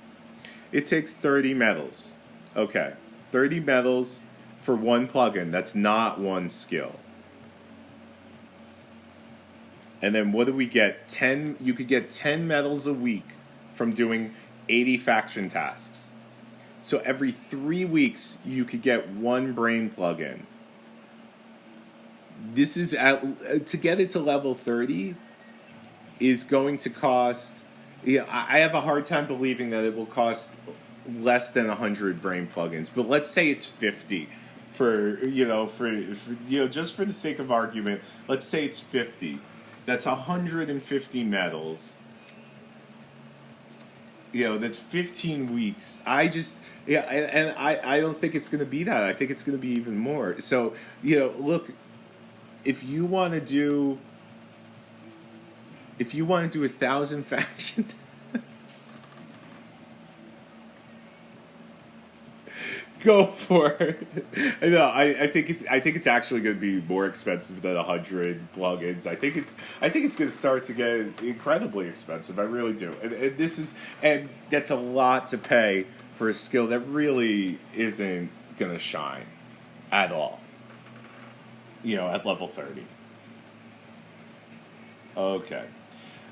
It takes 30 metals. Okay. 30 metals for one plugin. That's not one skill. And then what do we get? 10. You could get 10 metals a week from doing 80 faction tasks. So every 3 weeks, you could get one brain plugin. This is to get it to level 30 is going to cost. I have a hard time believing that it will cost less than 100 brain plugins, but let's say it's 50 for just for the sake of argument, let's say it's 50. That's 150 medals. That's 15 weeks. I don't think it's going to be that. I think it's going to be even more. So, look, if you want to do 1,000 faction tasks, go for it. No, I think it's actually going to be more expensive than 100 plugins. I think it's going to start to get incredibly expensive. I really do. And that's a lot to pay for a skill that really isn't going to shine at all. At level 30. Okay.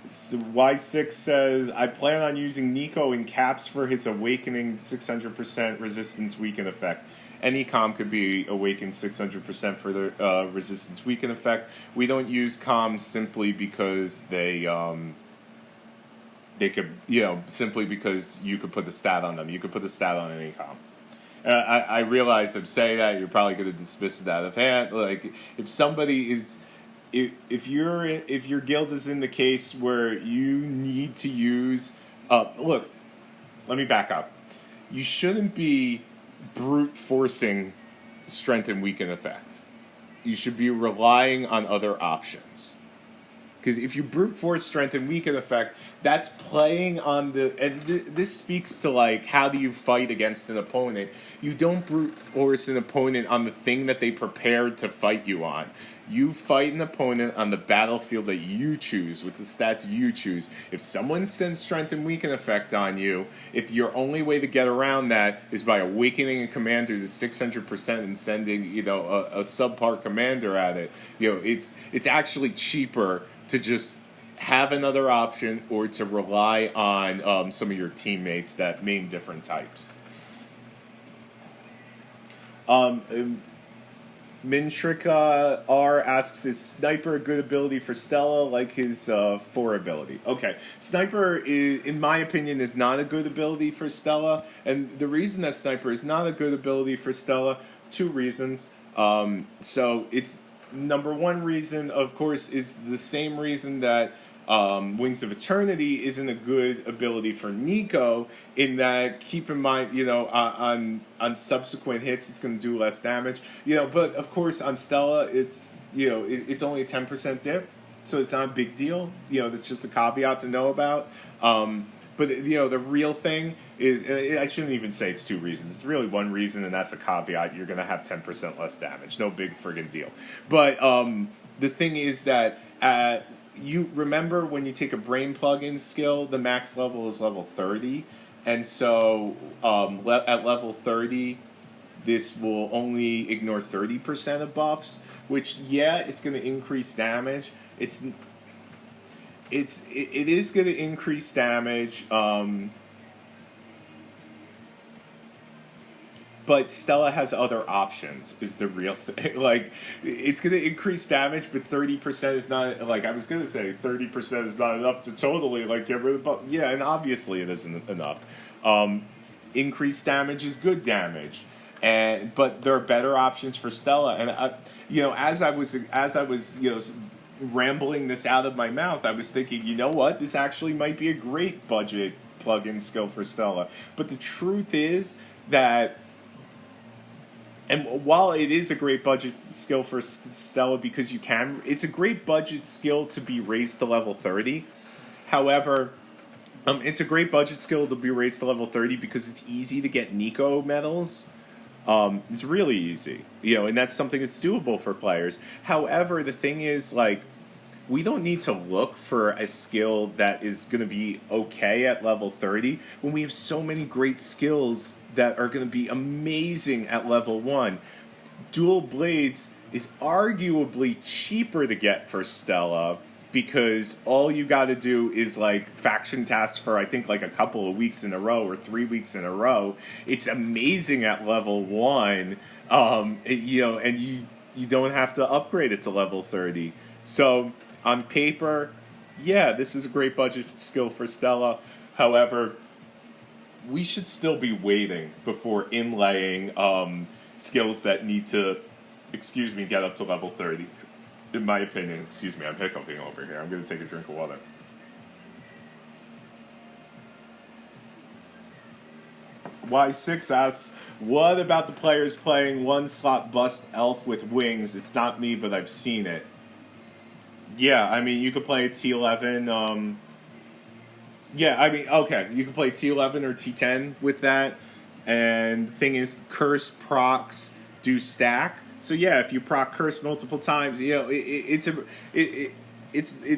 So Y6 says, I plan on using Nico in caps for his Awakening 600% resistance weaken effect. Any com could be awakened 600% for the resistance weaken effect. We don't use comms simply because they could, simply because you could put the stat on them. You could put the stat on any com. I realize I'm saying that, you're probably going to dismiss it out of hand. Like, if somebody is... If your guild is in the case where you need to use, look, let me back up. You shouldn't be brute forcing strength and weaken effect. You should be relying on other options. Because if you brute force strength and weaken effect, that's playing on this speaks to like, how do you fight against an opponent? You don't brute force an opponent on the thing that they prepared to fight you on. You fight an opponent on the battlefield that you choose, with the stats you choose. If someone sends strength and weaken effect on you, if your only way to get around that is by awakening a commander to 600% and sending, a subpar commander at it, it's actually cheaper to just have another option or to rely on some of your teammates that main different types. Mintrika R asks, is Sniper a good ability for Stella like his 4 ability? Okay, Sniper, in my opinion, is not a good ability for Stella. And the reason that Sniper is not a good ability for Stella, 2 reasons. So it's number 1 reason, of course, is the same reason that Wings of Eternity isn't a good ability for Nico, in that, keep in mind, on subsequent hits it's going to do less damage. But of course on Stella it's it's only a 10% dip, so it's not a big deal. That's just a caveat to know about. But the real thing is, I shouldn't even say it's 2 reasons. It's really 1 reason, and that's a caveat. You're going to have 10% less damage. No big friggin' deal. But the thing is that you remember when you take a brain plugin skill, the max level is level 30, and so at level 30, this will only ignore 30% of buffs. Which, it's going to increase damage. It is going to increase damage. But Stella has other options, is the real thing. Like, it's going to increase damage, but 30% is not, like, I was going to say 30% is not enough to totally, like, get rid of buff. Yeah, and obviously it isn't enough. Increased damage is good damage. But there are better options for Stella. And, as I was rambling this out of my mouth, I was thinking, you know what? This actually might be a great budget plugin skill for Stella. But the truth is that, and while it is a great budget skill for Stella because it's a great budget skill to be raised to level 30. However, it's a great budget skill to be raised to level 30 because it's easy to get Nico medals. It's really easy, and that's something that's doable for players. However, the thing is, like, we don't need to look for a skill that is going to be okay at level 30 when we have so many great skills that are going to be amazing at level 1. Dual Blades is arguably cheaper to get for Stella because all you got to do is, like, faction tasks for, I think, like, a couple of weeks in a row or 3 weeks in a row. It's amazing at level 1, and you don't have to upgrade it to level 30. So, on paper, this is a great budget skill for Stella. However, we should still be waiting before inlaying skills that need to, excuse me, get up to level 30. In my opinion, excuse me, I'm hiccuping over here. I'm going to take a drink of water. Y6 asks, what about the players playing one slot bust elf with wings? It's not me, but I've seen it. Yeah, I mean, you could play a T11. Yeah, I mean, okay, you can play T11 or T10 with that. And thing is, curse procs do stack. So yeah, if you proc curse multiple times, it's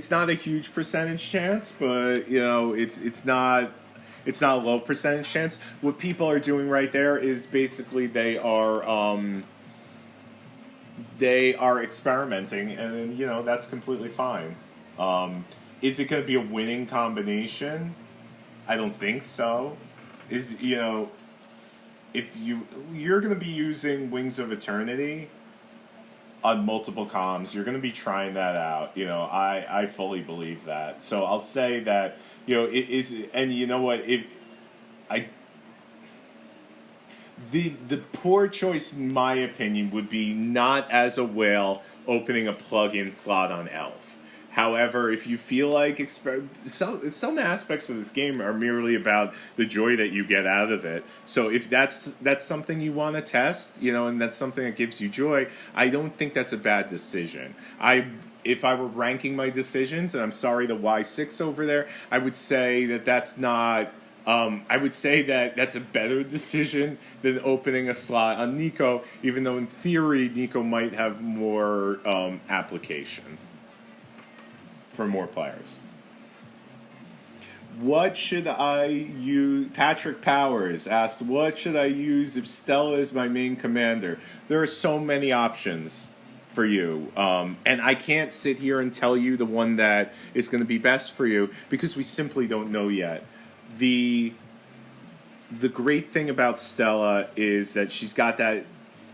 not a huge percentage chance, but it's not a low percentage chance. What people are doing right there is basically they are experimenting, and that's completely fine. Is it going to be a winning combination? I don't think so. If you're going to be using Wings of Eternity on multiple comms, you're going to be trying that out. I fully believe that. So I'll say that it is, and you know what, I the poor choice in my opinion would be not as a whale opening a plug-in slot on Elf. However, if you feel like some aspects of this game are merely about the joy that you get out of it. So if that's something you want to test, and that's something that gives you joy, I don't think that's a bad decision. If I were ranking my decisions, and I'm sorry to Y6 over there, I would say that that's not. I would say that that's a better decision than opening a slot on Nico, even though in theory Nico might have more application for more players. What should I use? Patrick Powers asked, what should I use if Stella is my main commander? There are so many options for you. And I can't sit here and tell you the one that is going to be best for you because we simply don't know yet. The great thing about Stella is that she's got that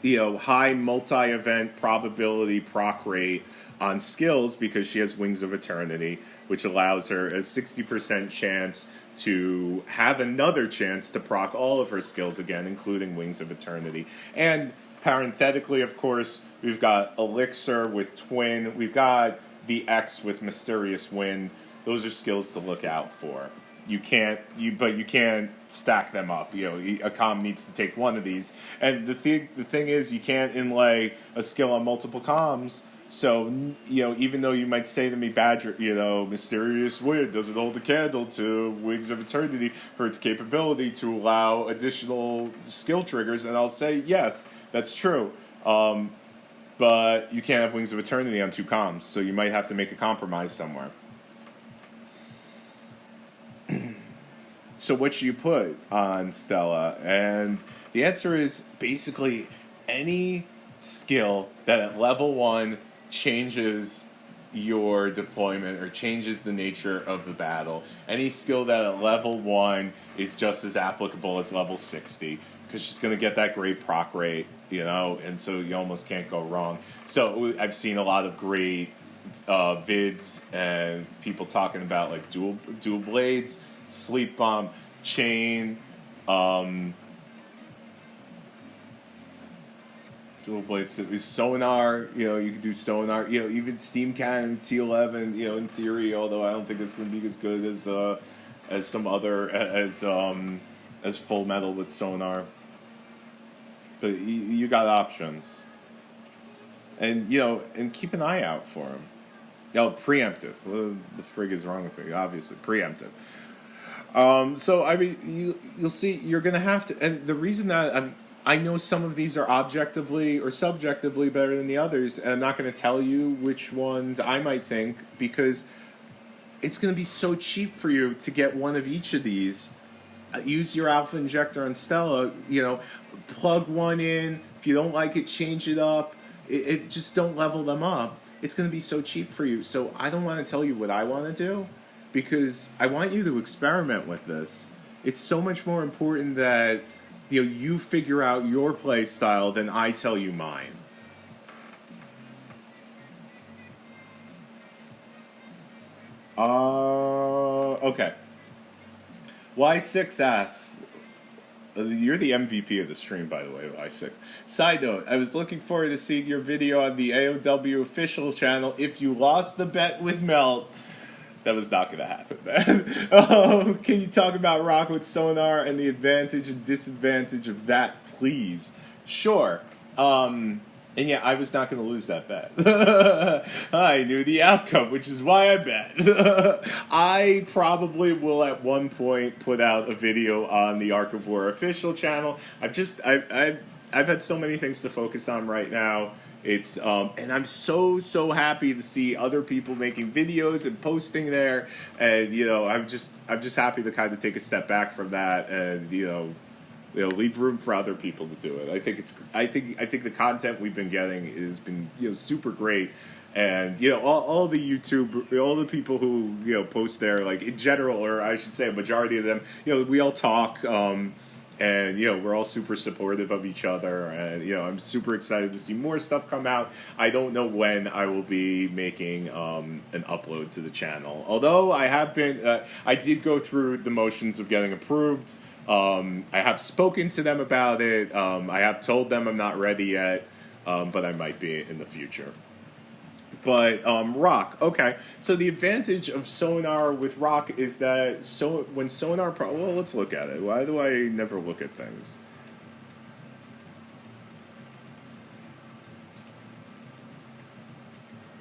high multi-event probability proc rate on skills because she has Wings of Eternity, which allows her a 60% chance to have another chance to proc all of her skills again, including Wings of Eternity. And parenthetically, of course, we've got Elixir with Twin. We've got the X with Mysterious Wind. Those are skills to look out for. But you can't stack them up. A comm needs to take one of these. And the thing is, you can't inlay a skill on multiple comms. So, even though you might say to me, Badger, Mysterious Wind doesn't hold a candle to Wings of Eternity for its capability to allow additional skill triggers, and I'll say, yes, that's true. But you can't have Wings of Eternity on two comms, so you might have to make a compromise somewhere. So what should you put on Stella? And the answer is basically any skill that at level 1 changes your deployment or changes the nature of the battle. Any skill that at level 1 is just as applicable as level 60 because she's going to get that great proc rate, and so you almost can't go wrong. So I've seen a lot of great vids and people talking about like dual blades, sleep bomb, chain, dual blades, sonar. You can do sonar. Even steam cannon T11. In theory, although I don't think it's going to be as good as some other as Full Metal with sonar. But you got options, and and keep an eye out for them. Preemptive. What the frig is wrong with me? Obviously, preemptive. So I mean, you'll see. You're gonna have to, and the reason that I know some of these are objectively or subjectively better than the others, and I'm not going to tell you which ones I might think because it's going to be so cheap for you to get one of each of these. Use your Alpha Injector on Stella. Plug one in. If you don't like it, change it up. It just don't level them up. It's going to be so cheap for you. So I don't want to tell you what I want to do because I want you to experiment with this. It's so much more important that you figure out your play style than I tell you mine. Okay. Y6 asks, You're the MVP of the stream, by the way, I6. Side note, I was looking forward to seeing your video on the AOW official channel. If you lost the bet with Melt, that was not going to happen, man. Can you talk about Rock with Sonar and the advantage and disadvantage of that, please? Sure. And yeah, I was not going to lose that bet. I knew the outcome, which is why I bet. I probably will at one point put out a video on the Arc of War official channel. I've had so many things to focus on right now. It's and I'm so happy to see other people making videos and posting there, and I'm just happy to kind of take a step back from that and leave room for other people to do it. I think the content we've been getting has been super great, and all the YouTube, all the people who post there, like in general, or I should say a majority of them, we all talk, and we're all super supportive of each other, and I'm super excited to see more stuff come out. I don't know when I will be making an upload to the channel, although I have been I did go through the motions of getting approved. I have spoken to them about it. I have told them I'm not ready yet, but I might be in the future. But Rock, okay. So the advantage of Sonar with Rock is that when Sonar, well, let's look at it. Why do I never look at things?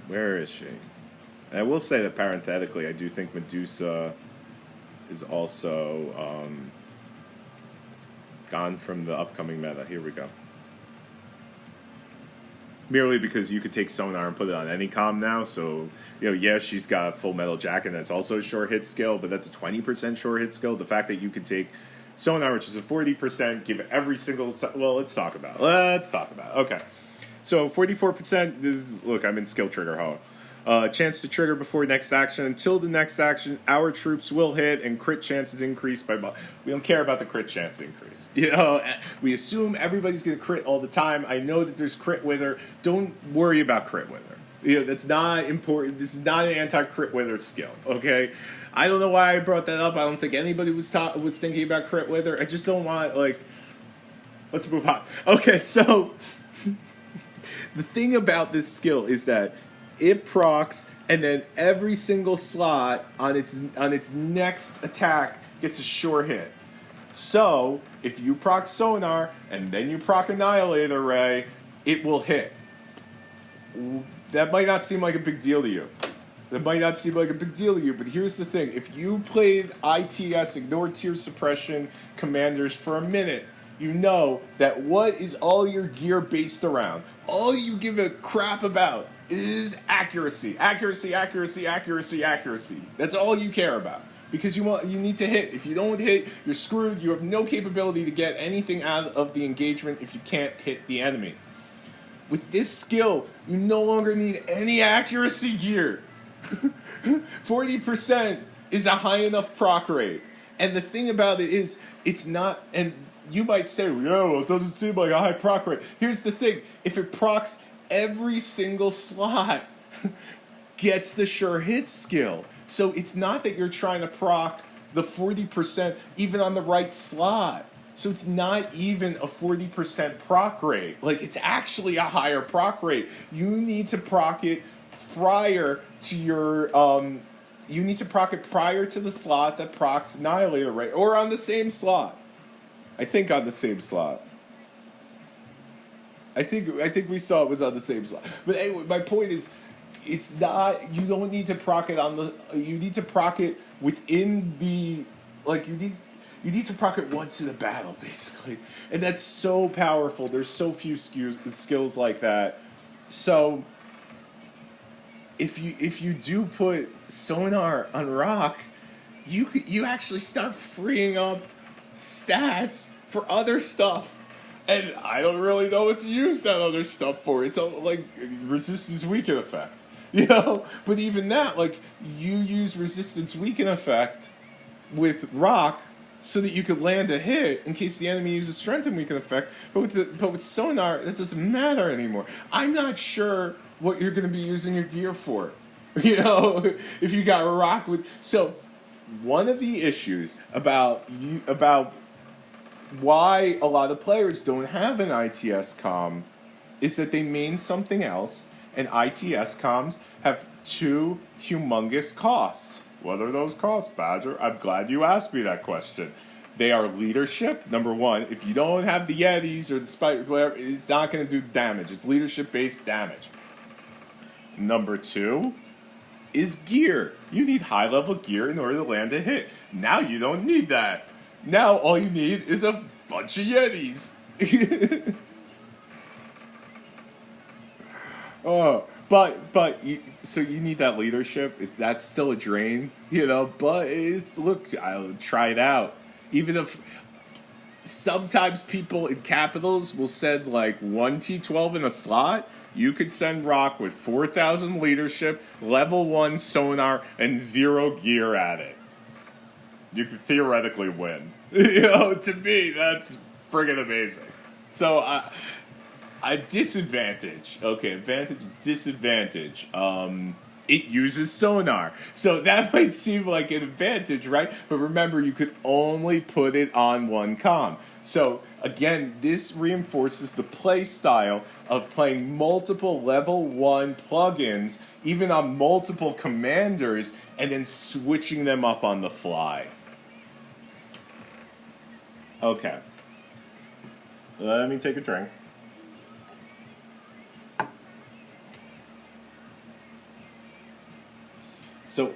Where is she? And I will say that parenthetically, I do think Medusa is also gone from the upcoming meta. Here we go. Merely because you could take Sonar and put it on any comm now. So, yes, she's got a Full Metal Jacket, and that's also a short hit skill, but that's a 20% short hit skill. The fact that you could take Sonar, which is a 40%, give every single... Well, let's talk about it. Okay. So, 44% is... Look, I'm in skill trigger hole. Chance to trigger before next action. Until the next action, our troops will hit, and crit chances increase by... We don't care about the crit chance increase. We assume everybody's going to crit all the time. I know that there's crit wither. Don't worry about crit wither. That's not important. This is not an anti-crit wither skill, okay? I don't know why I brought that up. I don't think anybody was thinking about crit wither. I just don't want, let's move on. Okay, so... The thing about this skill is that it procs, and then every single slot on its next attack gets a sure hit. So, if you proc Sonar, and then you proc Annihilator Ray, it will hit. That might not seem like a big deal to you. But here's the thing. If you played ITS, Ignore Tier Suppression, Commanders for a minute, you know that what is all your gear based around? All you give a crap about is accuracy. Accuracy. That's all you care about. Because you need to hit. If you don't hit, you're screwed. You have no capability to get anything out of the engagement if you can't hit the enemy. With this skill, you no longer need any accuracy gear. 40% is a high enough proc rate. And the thing about it is, it's not... And you might say, it doesn't seem like a high proc rate. Here's the thing. If it procs every single slot gets the sure hit skill. So it's not that you're trying to proc the 40% even on the right slot. So it's not even a 40% proc rate. It's actually a higher proc rate. You need to proc it prior to your... you need to proc it prior to the slot that procs Annihilator Ray. Or on the same slot. I think on the same slot. I think we saw it was on the same slot. But anyway, my point is, it's not... You don't need to proc it on the... You need to proc it within the... You need to proc it once in a battle, basically. And that's so powerful. There's so few skills like that. So, if you do put Sonar on Rock, you actually start freeing up stats for other stuff. And I don't really know what to use that other stuff for. It's resistance weaken effect. But even that, you use resistance weaken effect with Rock so that you could land a hit in case the enemy uses strength and weaken effect. But with Sonar, that doesn't matter anymore. I'm not sure what you're going to be using your gear for. If you got Rock with... So, one of the issues about why a lot of players don't have an ITS com is that they mean something else, and ITS comms have two humongous costs. What are those costs, Badger? I'm glad you asked me that question. They are leadership, number one. If you don't have the Yetis or the Spiders, whatever, it's not going to do damage. It's leadership-based damage. Number two is gear. You need high-level gear in order to land a hit. Now you don't need that. Now all you need is a bunch of Yetis. Oh, so you need that leadership. That's still a drain, But I'll try it out. Even if sometimes people in capitals will send like 1 T12 in a slot, you could send Rock with 4,000 leadership, level 1 sonar, and 0 gear at it. You could theoretically win. To me, that's friggin' amazing. So, a disadvantage. Okay, advantage, disadvantage. It uses sonar. So that might seem like an advantage, right? But remember, you could only put it on one comm. So again, this reinforces the play style of playing multiple level 1 plugins, even on multiple commanders, and then switching them up on the fly. Okay. Let me take a drink. So,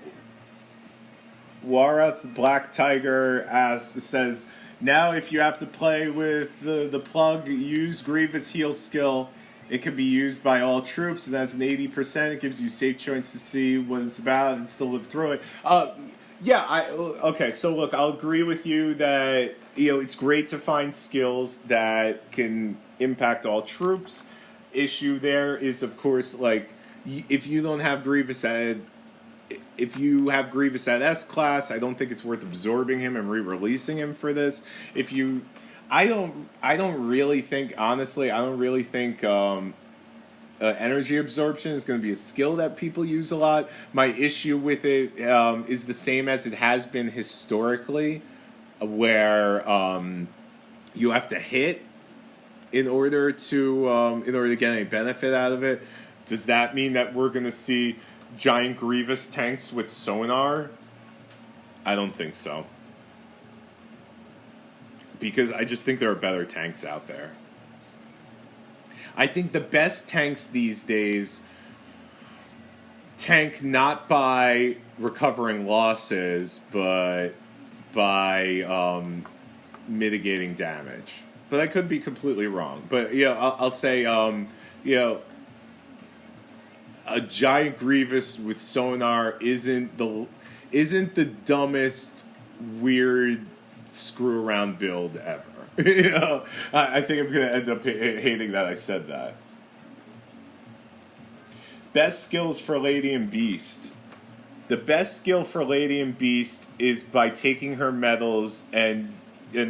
Warath Black Tiger says, now if you have to play with the plug, use Grievous Heal skill. It can be used by all troops, and that's an 80%. It gives you safe choice to see what it's about and still live through it. Okay, so look, I'll agree with you that, it's great to find skills that can impact all troops. Issue there is, of course, like, if you don't have Grievous if you have Grievous at S class, I don't think it's worth absorbing him and re-releasing him for this. I don't really think energy absorption is going to be a skill that people use a lot. My issue with it is the same as it has been historically, where you have to hit in order to get any benefit out of it. Does that mean that we're going to see giant Grievous tanks with sonar? I don't think so. Because I just think there are better tanks out there. I think the best tanks these days tank not by recovering losses, but by mitigating damage. But I could be completely wrong. But I'll say a giant Grievous with sonar isn't the dumbest weird screw around build ever. I think I'm gonna end up hating that I said that. Best skills for Lady and Beast. The best skill for Lady and Beast is by taking her medals and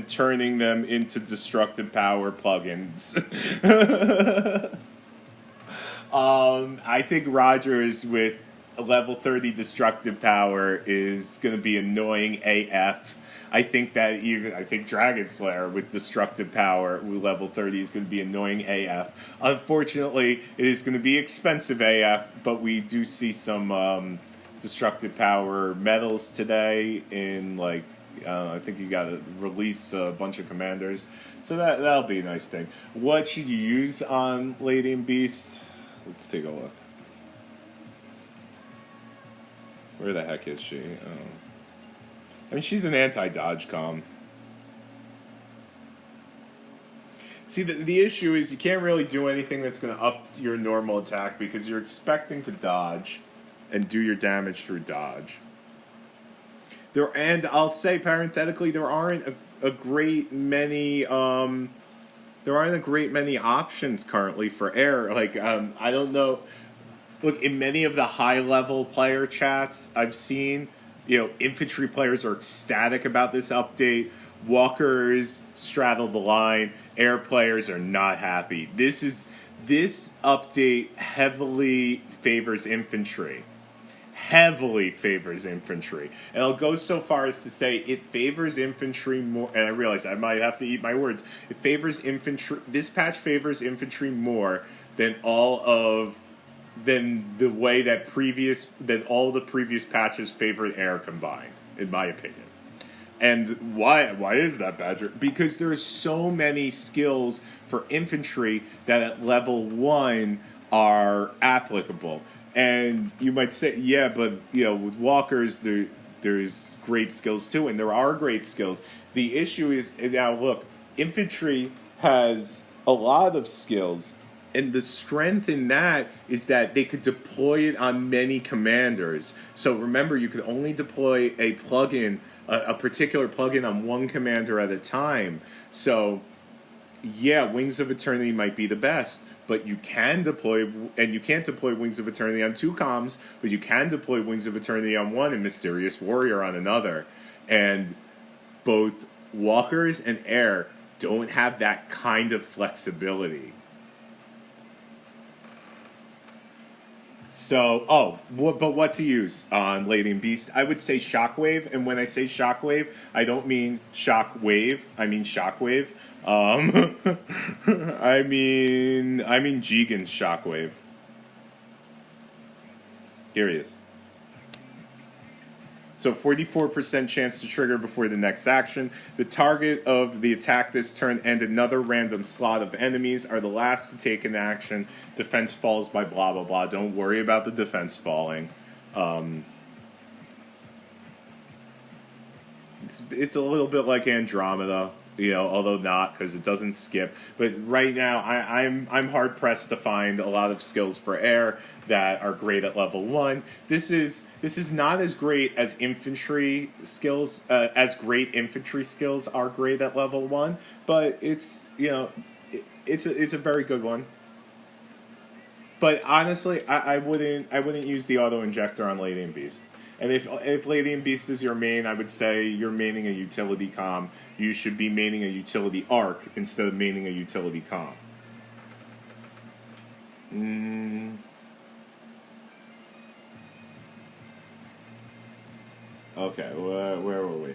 turning them into destructive power plugins. I think Rogers with a level 30 destructive power is going to be annoying AF. I think Dragon Slayer with destructive power with level 30 is going to be annoying AF. Unfortunately, it is going to be expensive AF, but we do see some destructive power medals today in I think you got to release a bunch of commanders. So that'll be a nice thing. What should you use on Lady and Beast? Let's take a look. Where the heck is she? I mean, she's an anti-dodge comm. See, the issue is you can't really do anything that's going to up your normal attack because you're expecting to dodge and do your damage through dodge. And I'll say parenthetically, there aren't a great many options currently for air. I don't know. Look, in many of the high-level player chats I've seen, infantry players are ecstatic about this update. Walkers straddle the line. Air players are not happy. This update heavily favors infantry. heavily favors infantry. And I'll go so far as to say it favors infantry more, and I realize I might have to eat my words. It favors infantry, this patch favors infantry more than than the way that all the previous patches favored air combined, in my opinion. And why is that, Badger? Because there's so many skills for infantry that at level 1 are applicable. And you might say, yeah, but with walkers there's great skills too, and there are great skills. The issue is, now look, infantry has a lot of skills, and the strength in that is that they could deploy it on many commanders. So remember, you could only deploy a plugin, a particular plugin on one commander at a time. So, yeah, Wings of Eternity might be the best, but you can deploy, and you can't deploy Wings of Eternity on 2 comms, but you can deploy Wings of Eternity on 1 and Mysterious Warrior on another. And both walkers and air don't have that kind of flexibility. So, but what to use on Lady and Beast? I would say Shockwave, and when I say Shockwave, I don't mean Shockwave. I mean Shockwave. I mean Jigen's Shockwave. Here he is. So 44% chance to trigger before the next action. The target of the attack this turn and another random slot of enemies are the last to take an action. Defense falls by blah, blah, blah. Don't worry about the defense falling. It's a little bit like Andromeda, although not, because it doesn't skip. But right now, I'm hard pressed to find a lot of skills for air that are great at level 1. This is not as great as infantry skills, as great infantry skills are great at level 1, but it's it's a very good one. But honestly, I wouldn't use the auto injector on Lady and Beast. And if Lady and Beast is your main, I would say you're maining a utility comm. You should be maining a utility arc instead of maining a utility comm. Okay, where were we?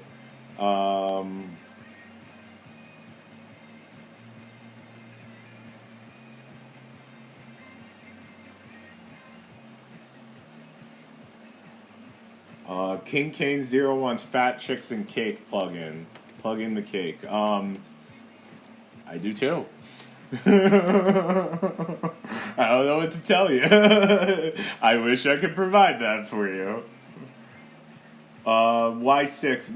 King Kane Zero wants Fat Chicks and Cake plugin. Plug in the cake. I do too. I don't know what to tell you. I wish I could provide that for you. Y6.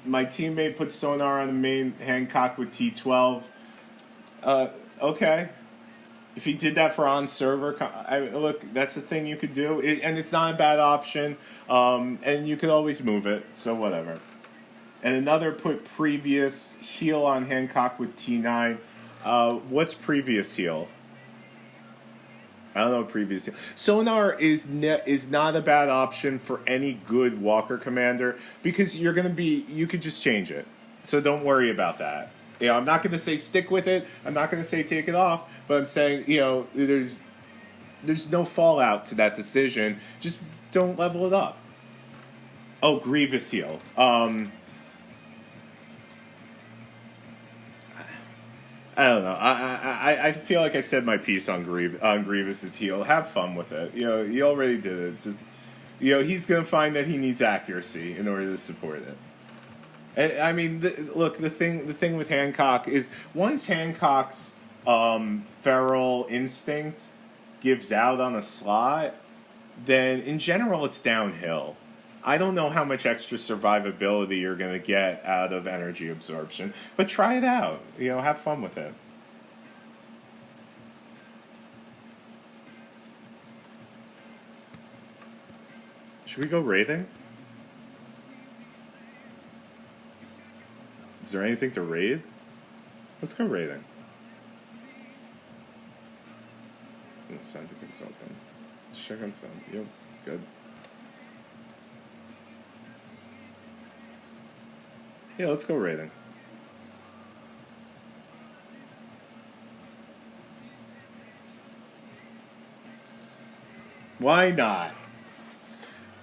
My teammate put sonar on the main Hancock with T12. Okay. If he did that for on-server, look, that's a thing you could do. And it's not a bad option. And you could always move it, so whatever. And another put previous heal on Hancock with T9. What's previous heal? I don't know previous heal. Sonar is not a bad option for any good Walker commander because you could just change it. So don't worry about that. I'm not going to say stick with it. I'm not going to say take it off. But I'm saying, there's no fallout to that decision. Just don't level it up. Oh, Grievous heal. I don't know. I feel like I said my piece on Grievous's heal. Have fun with it. You already did it. Just, he's going to find that he needs accuracy in order to support it. I mean, look. The thing with Hancock is once Hancock's feral instinct gives out on a slot, then in general it's downhill. I don't know how much extra survivability you're going to get out of energy absorption, but try it out. Have fun with it. Should we go raiding? Is there anything to raid? Let's go raiding. Send to consultant. Let's check on send. Yep, good. Yeah, let's go raiding. Why not?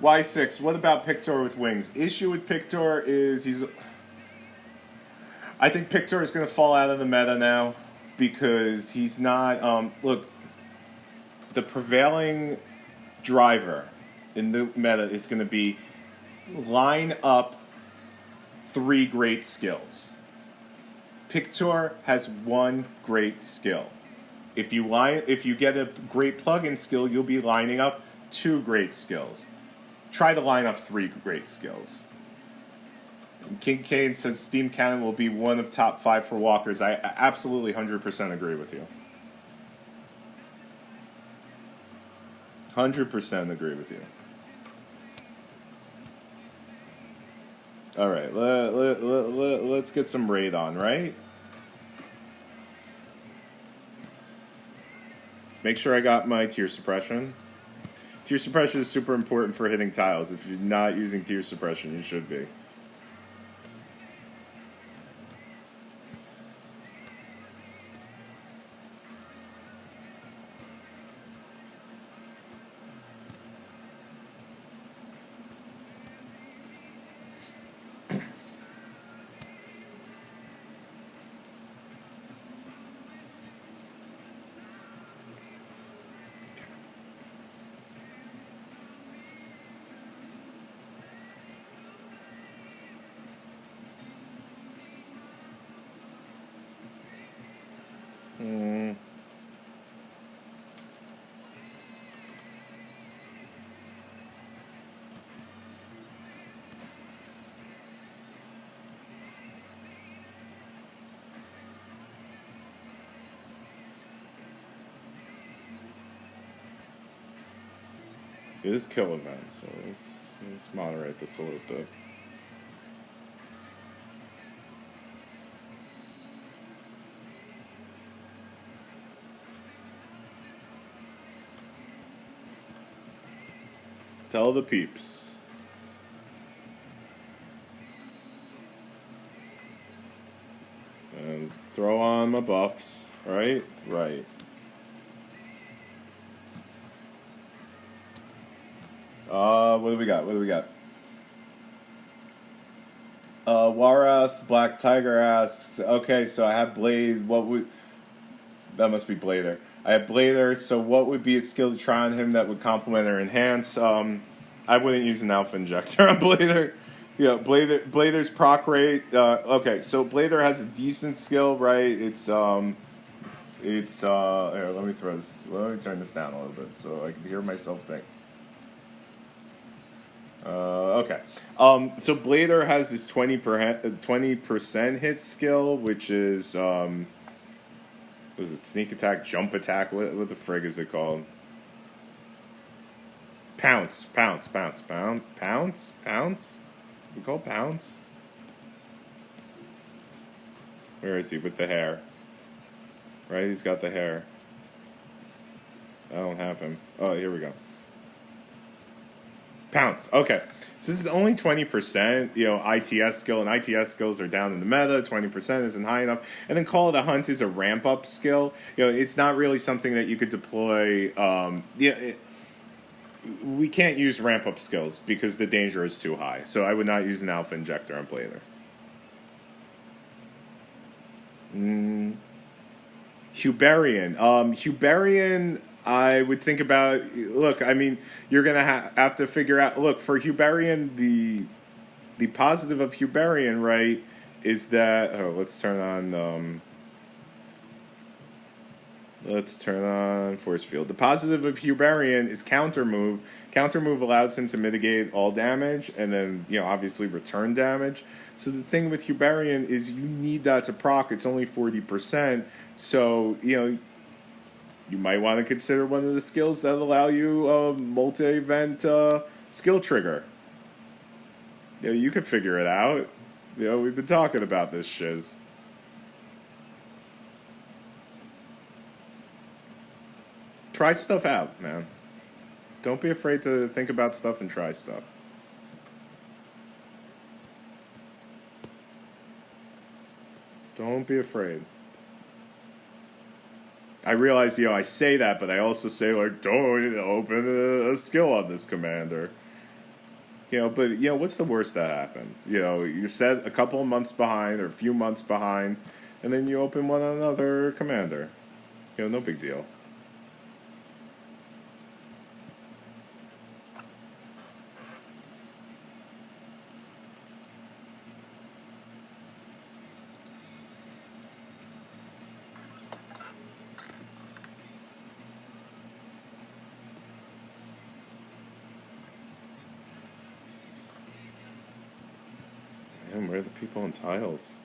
Y6. What about Pictor with wings? Issue with Pictor is he's. I think Pictor is going to fall out of the meta now because he's not. Look, the prevailing driver in the meta is going to be line up 3 great skills. Pictor has 1 great skill. If you get a great plugin skill, you'll be lining up 2 great skills. Try to line up 3 great skills. King Kane says Steam Cannon will be one of top 5 for walkers. I absolutely 100% agree with you. 100% agree with you. All right, let's get some raid on, right? Make sure I got my tear suppression. Tear suppression is super important for hitting tiles. If you're not using tear suppression, you should be. It is kill event, so let's moderate this a little bit. Let's tell the peeps. And throw on my buffs, right? Right. What do we got? Warath Black Tiger asks, okay, so I have Blade, that must be Blader. I have Blader, so what would be a skill to try on him that would complement or enhance? I wouldn't use an Alpha Injector on Blader. Yeah, Blader's proc rate, okay, so Blader has a decent skill, right? Here, let me turn this down a little bit so I can hear myself think. Okay. So Blader has this 20% hit skill, which is what is it? Sneak attack, jump attack. What the frig is it called? Pounce. Is it called pounce? Where is he with the hair? Right, he's got the hair. I don't have him. Oh, here we go. Pounce. Okay. So this is only 20%, ITS skill, and ITS skills are down in the meta. 20% isn't high enough. And then Call of the Hunt is a ramp-up skill. It's not really something that you could deploy. We can't use ramp-up skills because the danger is too high. So I would not use an Alpha Injector on Blader. Huberian. Huberian, I would think about. Look, I mean, you're gonna have to figure out. Look, for Huberian, the positive of Huberian, right, is that. Oh, let's turn on. Let's turn on force field. The positive of Huberian is counter move. Counter move allows him to mitigate all damage and then, obviously return damage. So the thing with Huberian is you need that to proc. It's only 40%. So, you might want to consider one of the skills that allow you a multi-event skill trigger. You can figure it out. We've been talking about this shiz. Try stuff out, man. Don't be afraid to think about stuff and try stuff. Don't be afraid. I realize, I say that, but I also say, don't open a skill on this commander. But what's the worst that happens? You're set a couple of months behind or a few months behind, and then you open one on another commander. No big deal. Man, where are the people in tiles?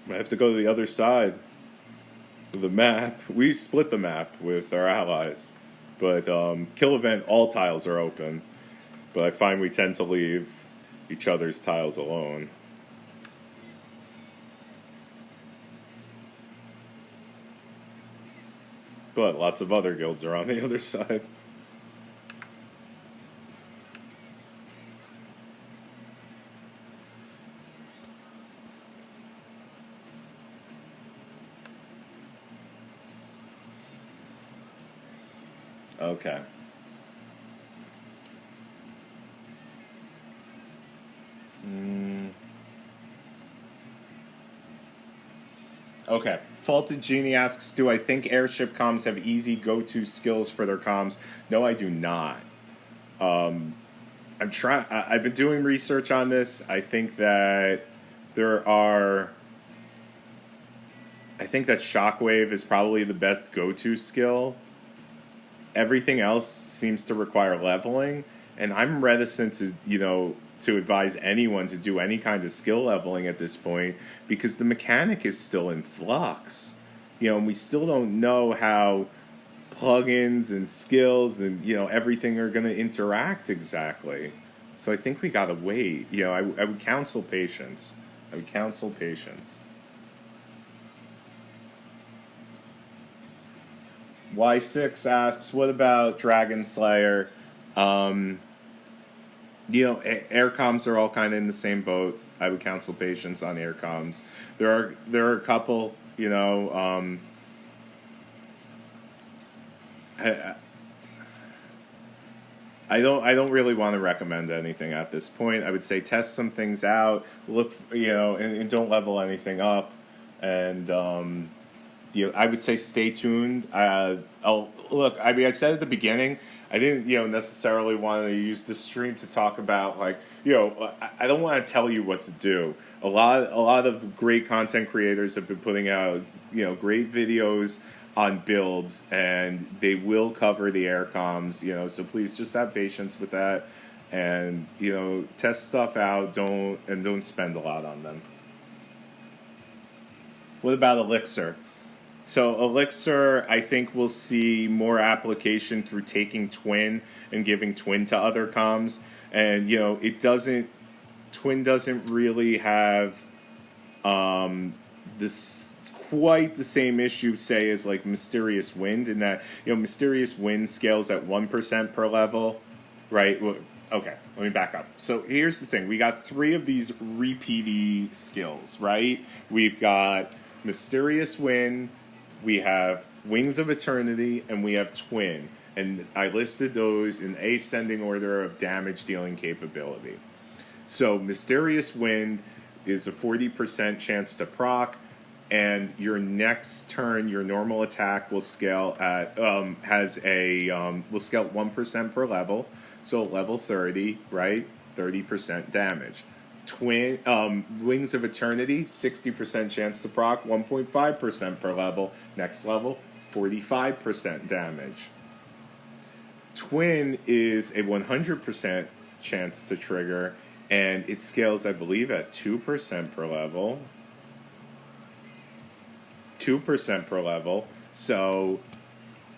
I have to go to the other side of the map. We split the map with our allies, but kill event, all tiles are open. But I find we tend to leave each other's tiles alone. But lots of other guilds are on the other side. Okay. Okay. Faulted Genie asks, do I think airship comms have easy go-to skills for their comms? No, I do not. I've been doing research on this. I think that Shockwave is probably the best go-to skill. Everything else seems to require leveling, and I'm reticent to advise anyone to do any kind of skill leveling at this point because the mechanic is still in flux. And we still don't know how plugins and skills and everything are going to interact exactly. So I think we got to wait. I would counsel patience. Y6 asks, what about Dragon Slayer? Air comms are all kind of in the same boat. I would counsel patience on air comms. There are a couple, I don't really want to recommend anything at this point. I would say test some things out, look, and don't level anything up, and I would say stay tuned. I said at the beginning, I didn't, necessarily want to use the stream to talk about I don't want to tell you what to do. A lot of great content creators have been putting out, great videos on builds, and they will cover the air comms, so please just have patience with that, and test stuff out. Don't spend a lot on them. What about Elixir? So Elixir, I think we'll see more application through taking Twin and giving Twin to other comms, and Twin doesn't really have this quite the same issue, say, as like Mysterious Wind, in that Mysterious Wind scales at 1% per level, right? Okay, let me back up. So here's the thing: we got 3 of these repeaty skills, right? We've got Mysterious Wind, we have Wings of Eternity, and we have Twin. And I listed those in ascending order of damage dealing capability. So Mysterious Wind is a 40% chance to proc, and your next turn, your normal attack will scale at will scale at 1% per level. So level 30, right? 30% damage. Twin Wings of Eternity, 60% chance to proc, 1.5% per level. Next level, 45% damage. Twin is a 100% chance to trigger, and it scales, I believe, at 2% per level. 2% per level. So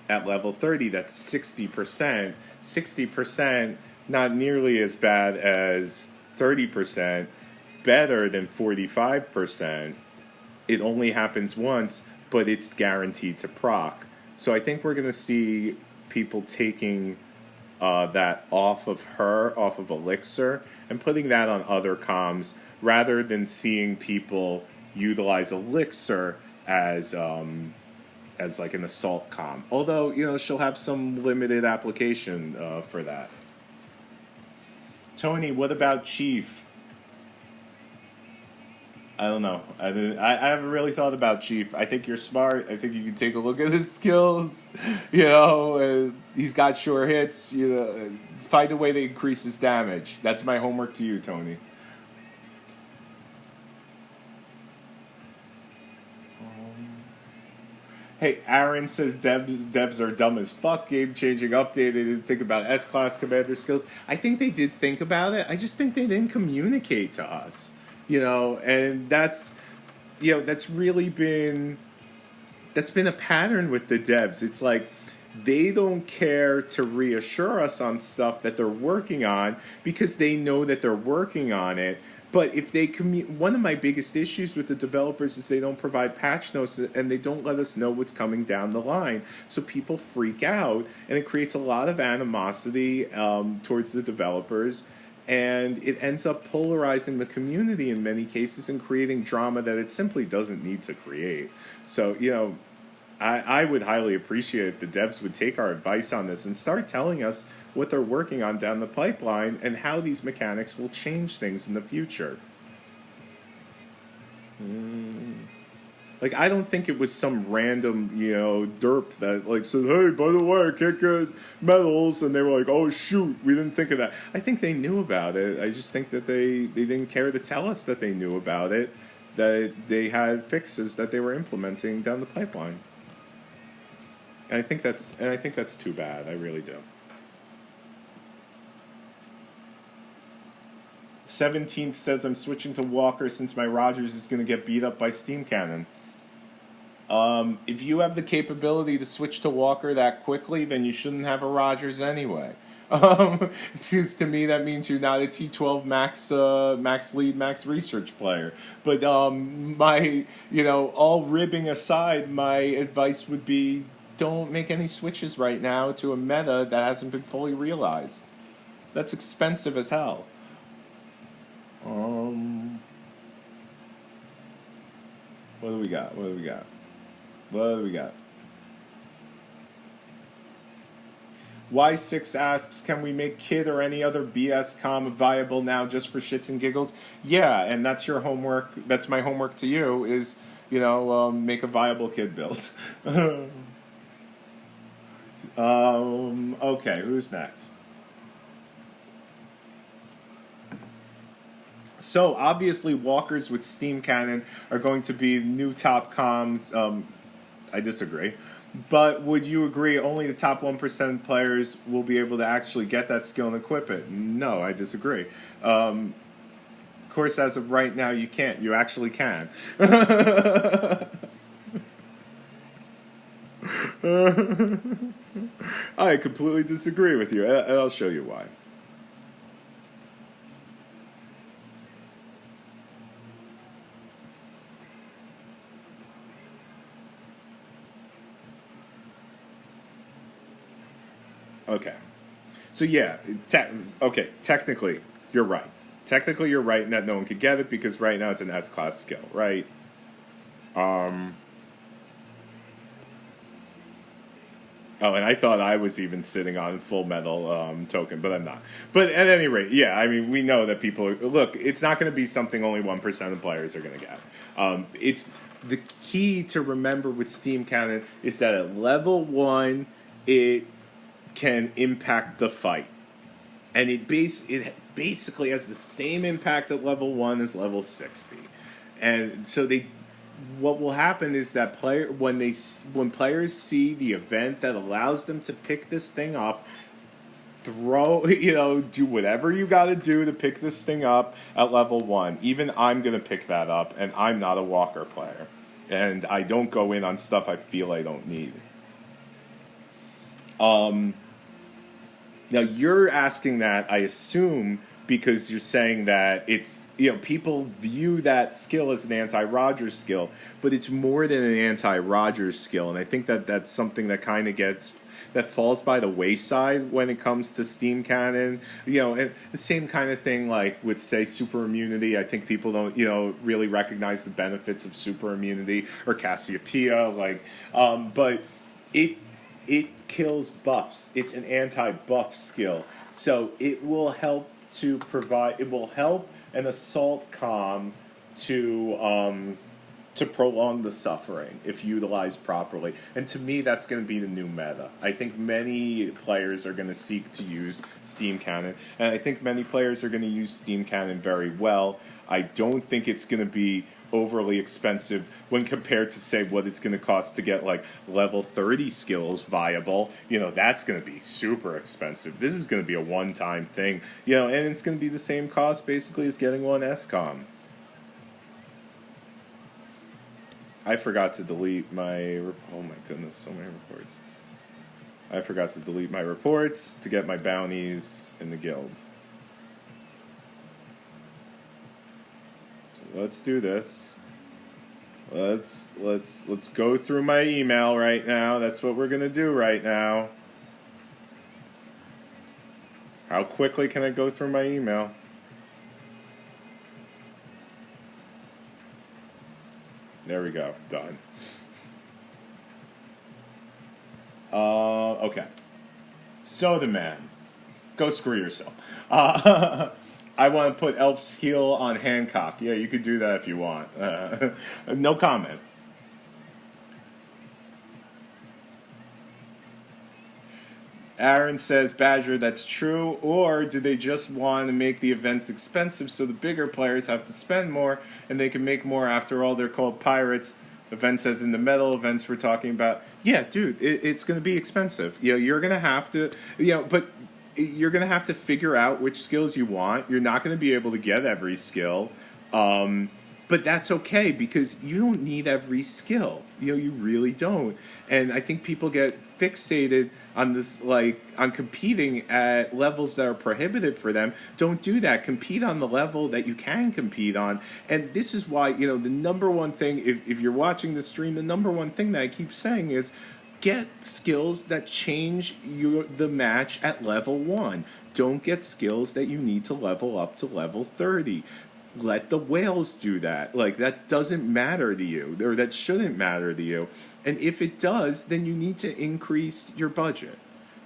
at level 30, that's 60%. 60%, not nearly as bad as 30%, better than 45%. It only happens once, but it's guaranteed to proc. So I think we're going to see people taking that off of Elixir, and putting that on other comms, rather than seeing people utilize Elixir as as like an assault comm. Although, she'll have some limited application for that. Tony, what about Chief? I don't know. I haven't really thought about Chief. I think you're smart. I think you can take a look at his skills. He's got sure hits. Find a way to increase his damage. That's my homework to you, Tony. Hey, Aaron says devs are dumb as fuck. Game changing update. They didn't think about S class commander skills. I think they did think about it. I just think they didn't communicate to us. And that's really been a pattern with the devs. It's like they don't care to reassure us on stuff that they're working on because they know that they're working on it. But if they one of my biggest issues with the developers is they don't provide patch notes and they don't let us know what's coming down the line. So people freak out, and it creates a lot of animosity towards the developers. And it ends up polarizing the community in many cases and creating drama that it simply doesn't need to create. So, I would highly appreciate if the devs would take our advice on this and start telling us what they're working on down the pipeline and how these mechanics will change things in the future. Like, I don't think it was some random, derp that, said, hey, by the way, I can't get medals. And they were like, oh, shoot, we didn't think of that. I think they knew about it. I just think that they didn't care to tell us that they knew about it, that they had fixes that they were implementing down the pipeline. And I think that's too bad. I really do. 17th says, I'm switching to Walker since my Rogers is going to get beat up by Steam Cannon. If you have the capability to switch to Walker that quickly, then you shouldn't have a Rogers anyway. Because to me, that means you're not a T12 max lead, max research player. But all ribbing aside, my advice would be don't make any switches right now to a meta that hasn't been fully realized. That's expensive as hell. What do we got? Y6 asks, can we make Kid or any other BS comm viable now just for shits and giggles? Yeah, and that's your homework. That's my homework to you is, make a viable Kid build. Okay, who's next? So, obviously, walkers with Steam Cannon are going to be new top comms. I disagree. But would you agree only the top 1% players will be able to actually get that skill and equip it? No, I disagree. Of course, as of right now, you can't. You actually can. I completely disagree with you, and I'll show you why. Okay. So yeah, technically, you're right. Technically, you're right in that no one could get it because right now it's an S-class skill, right? Oh, and I thought I was even sitting on Full Metal token, but I'm not. But at any rate, yeah, I mean, we know that people... Look, it's not going to be something only 1% of players are going to get. It's the key to remember with Steam Cannon is that at level 1, it can impact the fight. And it basically has the same impact at level 1 as level 60. And so what will happen is that when players see the event that allows them to pick this thing up, do whatever you got to do to pick this thing up at level 1. Even I'm going to pick that up, and I'm not a walker player. And I don't go in on stuff I feel I don't need. Now, you're asking that, I assume, because you're saying that it's, people view that skill as an anti-Rogers skill, but it's more than an anti-Rogers skill, and I think that that's something that kind of gets that falls by the wayside when it comes to Steam Cannon. And the same kind of thing like with, say, super immunity. I think people don't, really recognize the benefits of super immunity or Cassiopeia. But it kills buffs. It's an anti-buff skill, so it will help to provide. It will help an assault comm to prolong the suffering if utilized properly. And to me, that's going to be the new meta. I think many players are going to seek to use Steam Cannon, and I think many players are going to use Steam Cannon very well. I don't think it's going to be overly expensive when compared to, say, what it's going to cost to get like level 30 skills viable. That's going to be super expensive. This is going to be a one-time thing, and it's going to be the same cost basically as getting one SCOM. I forgot to delete my... Oh my goodness, so many reports. I forgot to delete my reports to get my bounties in the guild. So let's do this. Let's go through my email right now. That's what we're gonna do right now. How quickly can I go through my email? There we go. Done. Okay. Soda Man. Go screw yourself. I want to put Elf's heel on Hancock. Yeah, you could do that if you want. No comment. Aaron says, Badger, that's true. Or do they just want to make the events expensive so the bigger players have to spend more and they can make more? After all, they're called pirates. Events as in the metal events we're talking about. Yeah, dude, it's going to be expensive. You're going to have to, but you're going to have to figure out which skills you want. You're not going to be able to get every skill. But that's okay because you don't need every skill. You really don't. And I think people get fixated on this, on competing at levels that are prohibitive for them. Don't do that. Compete on the level that you can compete on. And this is why, the number one thing, if you're watching the stream, the number one thing that I keep saying is get skills that change the match at level 1. Don't get skills that you need to level up to level 30. Let the whales do that. That doesn't matter to you, or that shouldn't matter to you. And if it does, then you need to increase your budget.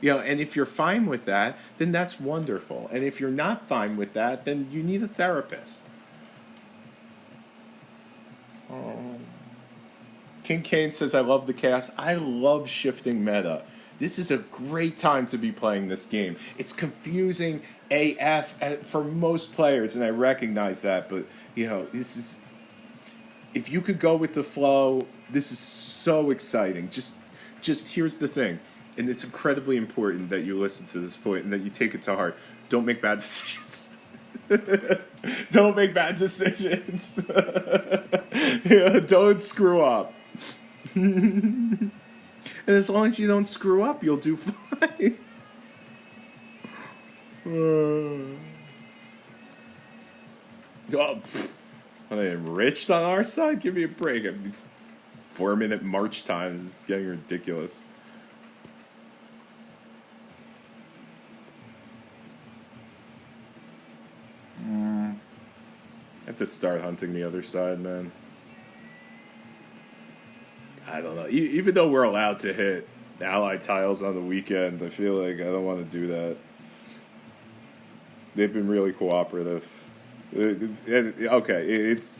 And if you're fine with that, then that's wonderful. And if you're not fine with that, then you need a therapist. King Kane says, I love the cast. I love shifting meta. This is a great time to be playing this game. It's confusing AF for most players, and I recognize that. But, this is... If you could go with the flow, this is so exciting. Just here's the thing, and it's incredibly important that you listen to this point and that you take it to heart. Don't make bad decisions. Don't make bad decisions. Don't screw up. And as long as you don't screw up, you'll do fine. Are they enriched on our side? Give me a break. It's 4-minute march times. It's getting ridiculous. I have to start hunting the other side, man. I don't know. Even though we're allowed to hit allied tiles on the weekend, I feel like I don't want to do that. They've been really cooperative. It's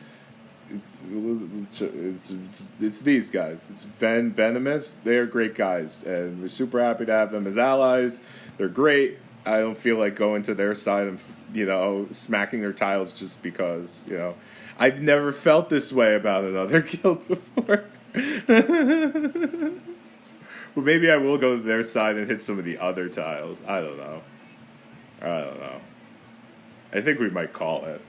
these guys. It's Venomous. They're great guys, and we're super happy to have them as allies. They're great. I don't feel like going to their side and smacking their tiles just because I've never felt this way about another guild before. Well, maybe I will go to their side and hit some of the other tiles. I don't know. I think we might call it.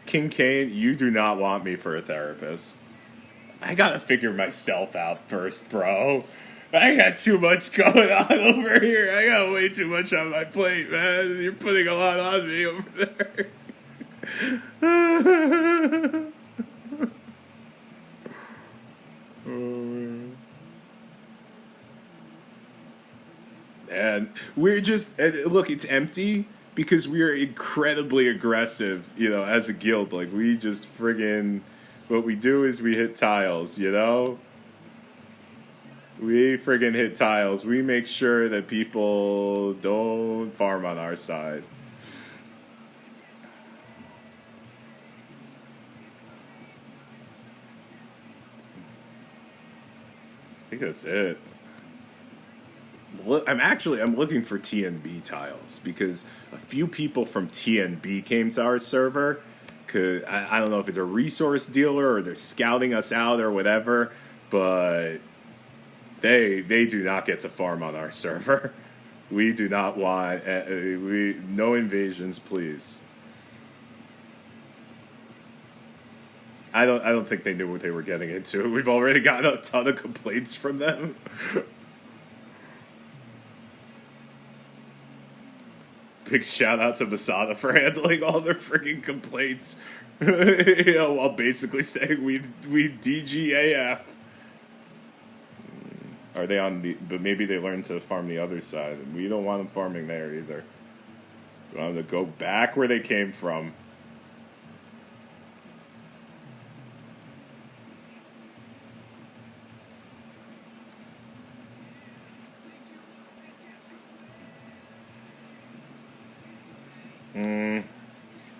King Kane, you do not want me for a therapist. I gotta figure myself out first, bro. I got too much going on over here. I got way too much on my plate, man. You're putting a lot on me over there. Oh, man. And we're just and look, it's empty because we are incredibly aggressive, as a guild. Like we just friggin' what we do is we hit tiles, We friggin' hit tiles. We make sure that people don't farm on our side. I think that's it. I'm looking for TNB tiles because a few people from TNB came to our server. I don't know if it's a resource dealer or they're scouting us out or whatever, but they do not get to farm on our server. We do not want no invasions, please. I don't think they knew what they were getting into. We've already gotten a ton of complaints from them. Big shout out to Masada for handling all their freaking complaints. While basically saying we DGAF. Are they on the? But maybe they learned to farm the other side, and we don't want them farming there either. We want them to go back where they came from.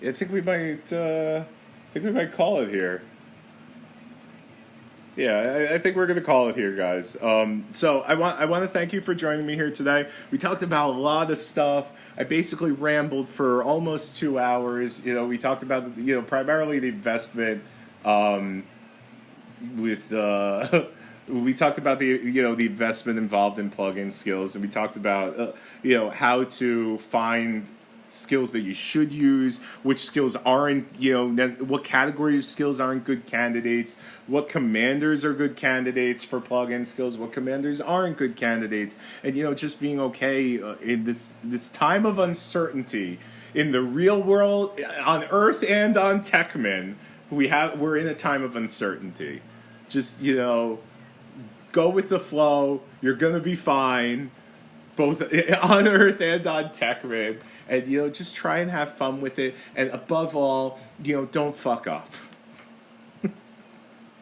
I think we might call it here. Yeah, I think we're gonna call it here, guys. So I want to thank you for joining me here today. We talked about a lot of stuff. I basically rambled for almost 2 hours. We talked about primarily the investment. With we talked about the investment involved in plugin skills, and we talked about how to find skills that you should use, which skills aren't, what category of skills aren't good candidates, what commanders are good candidates for plugin skills, what commanders aren't good candidates, and just being okay in this time of uncertainty in the real world, on Earth and on Techman. We're in a time of uncertainty. Just go with the flow. You're gonna be fine, both on Earth and on Techman. And just try and have fun with it, and above all, don't fuck up.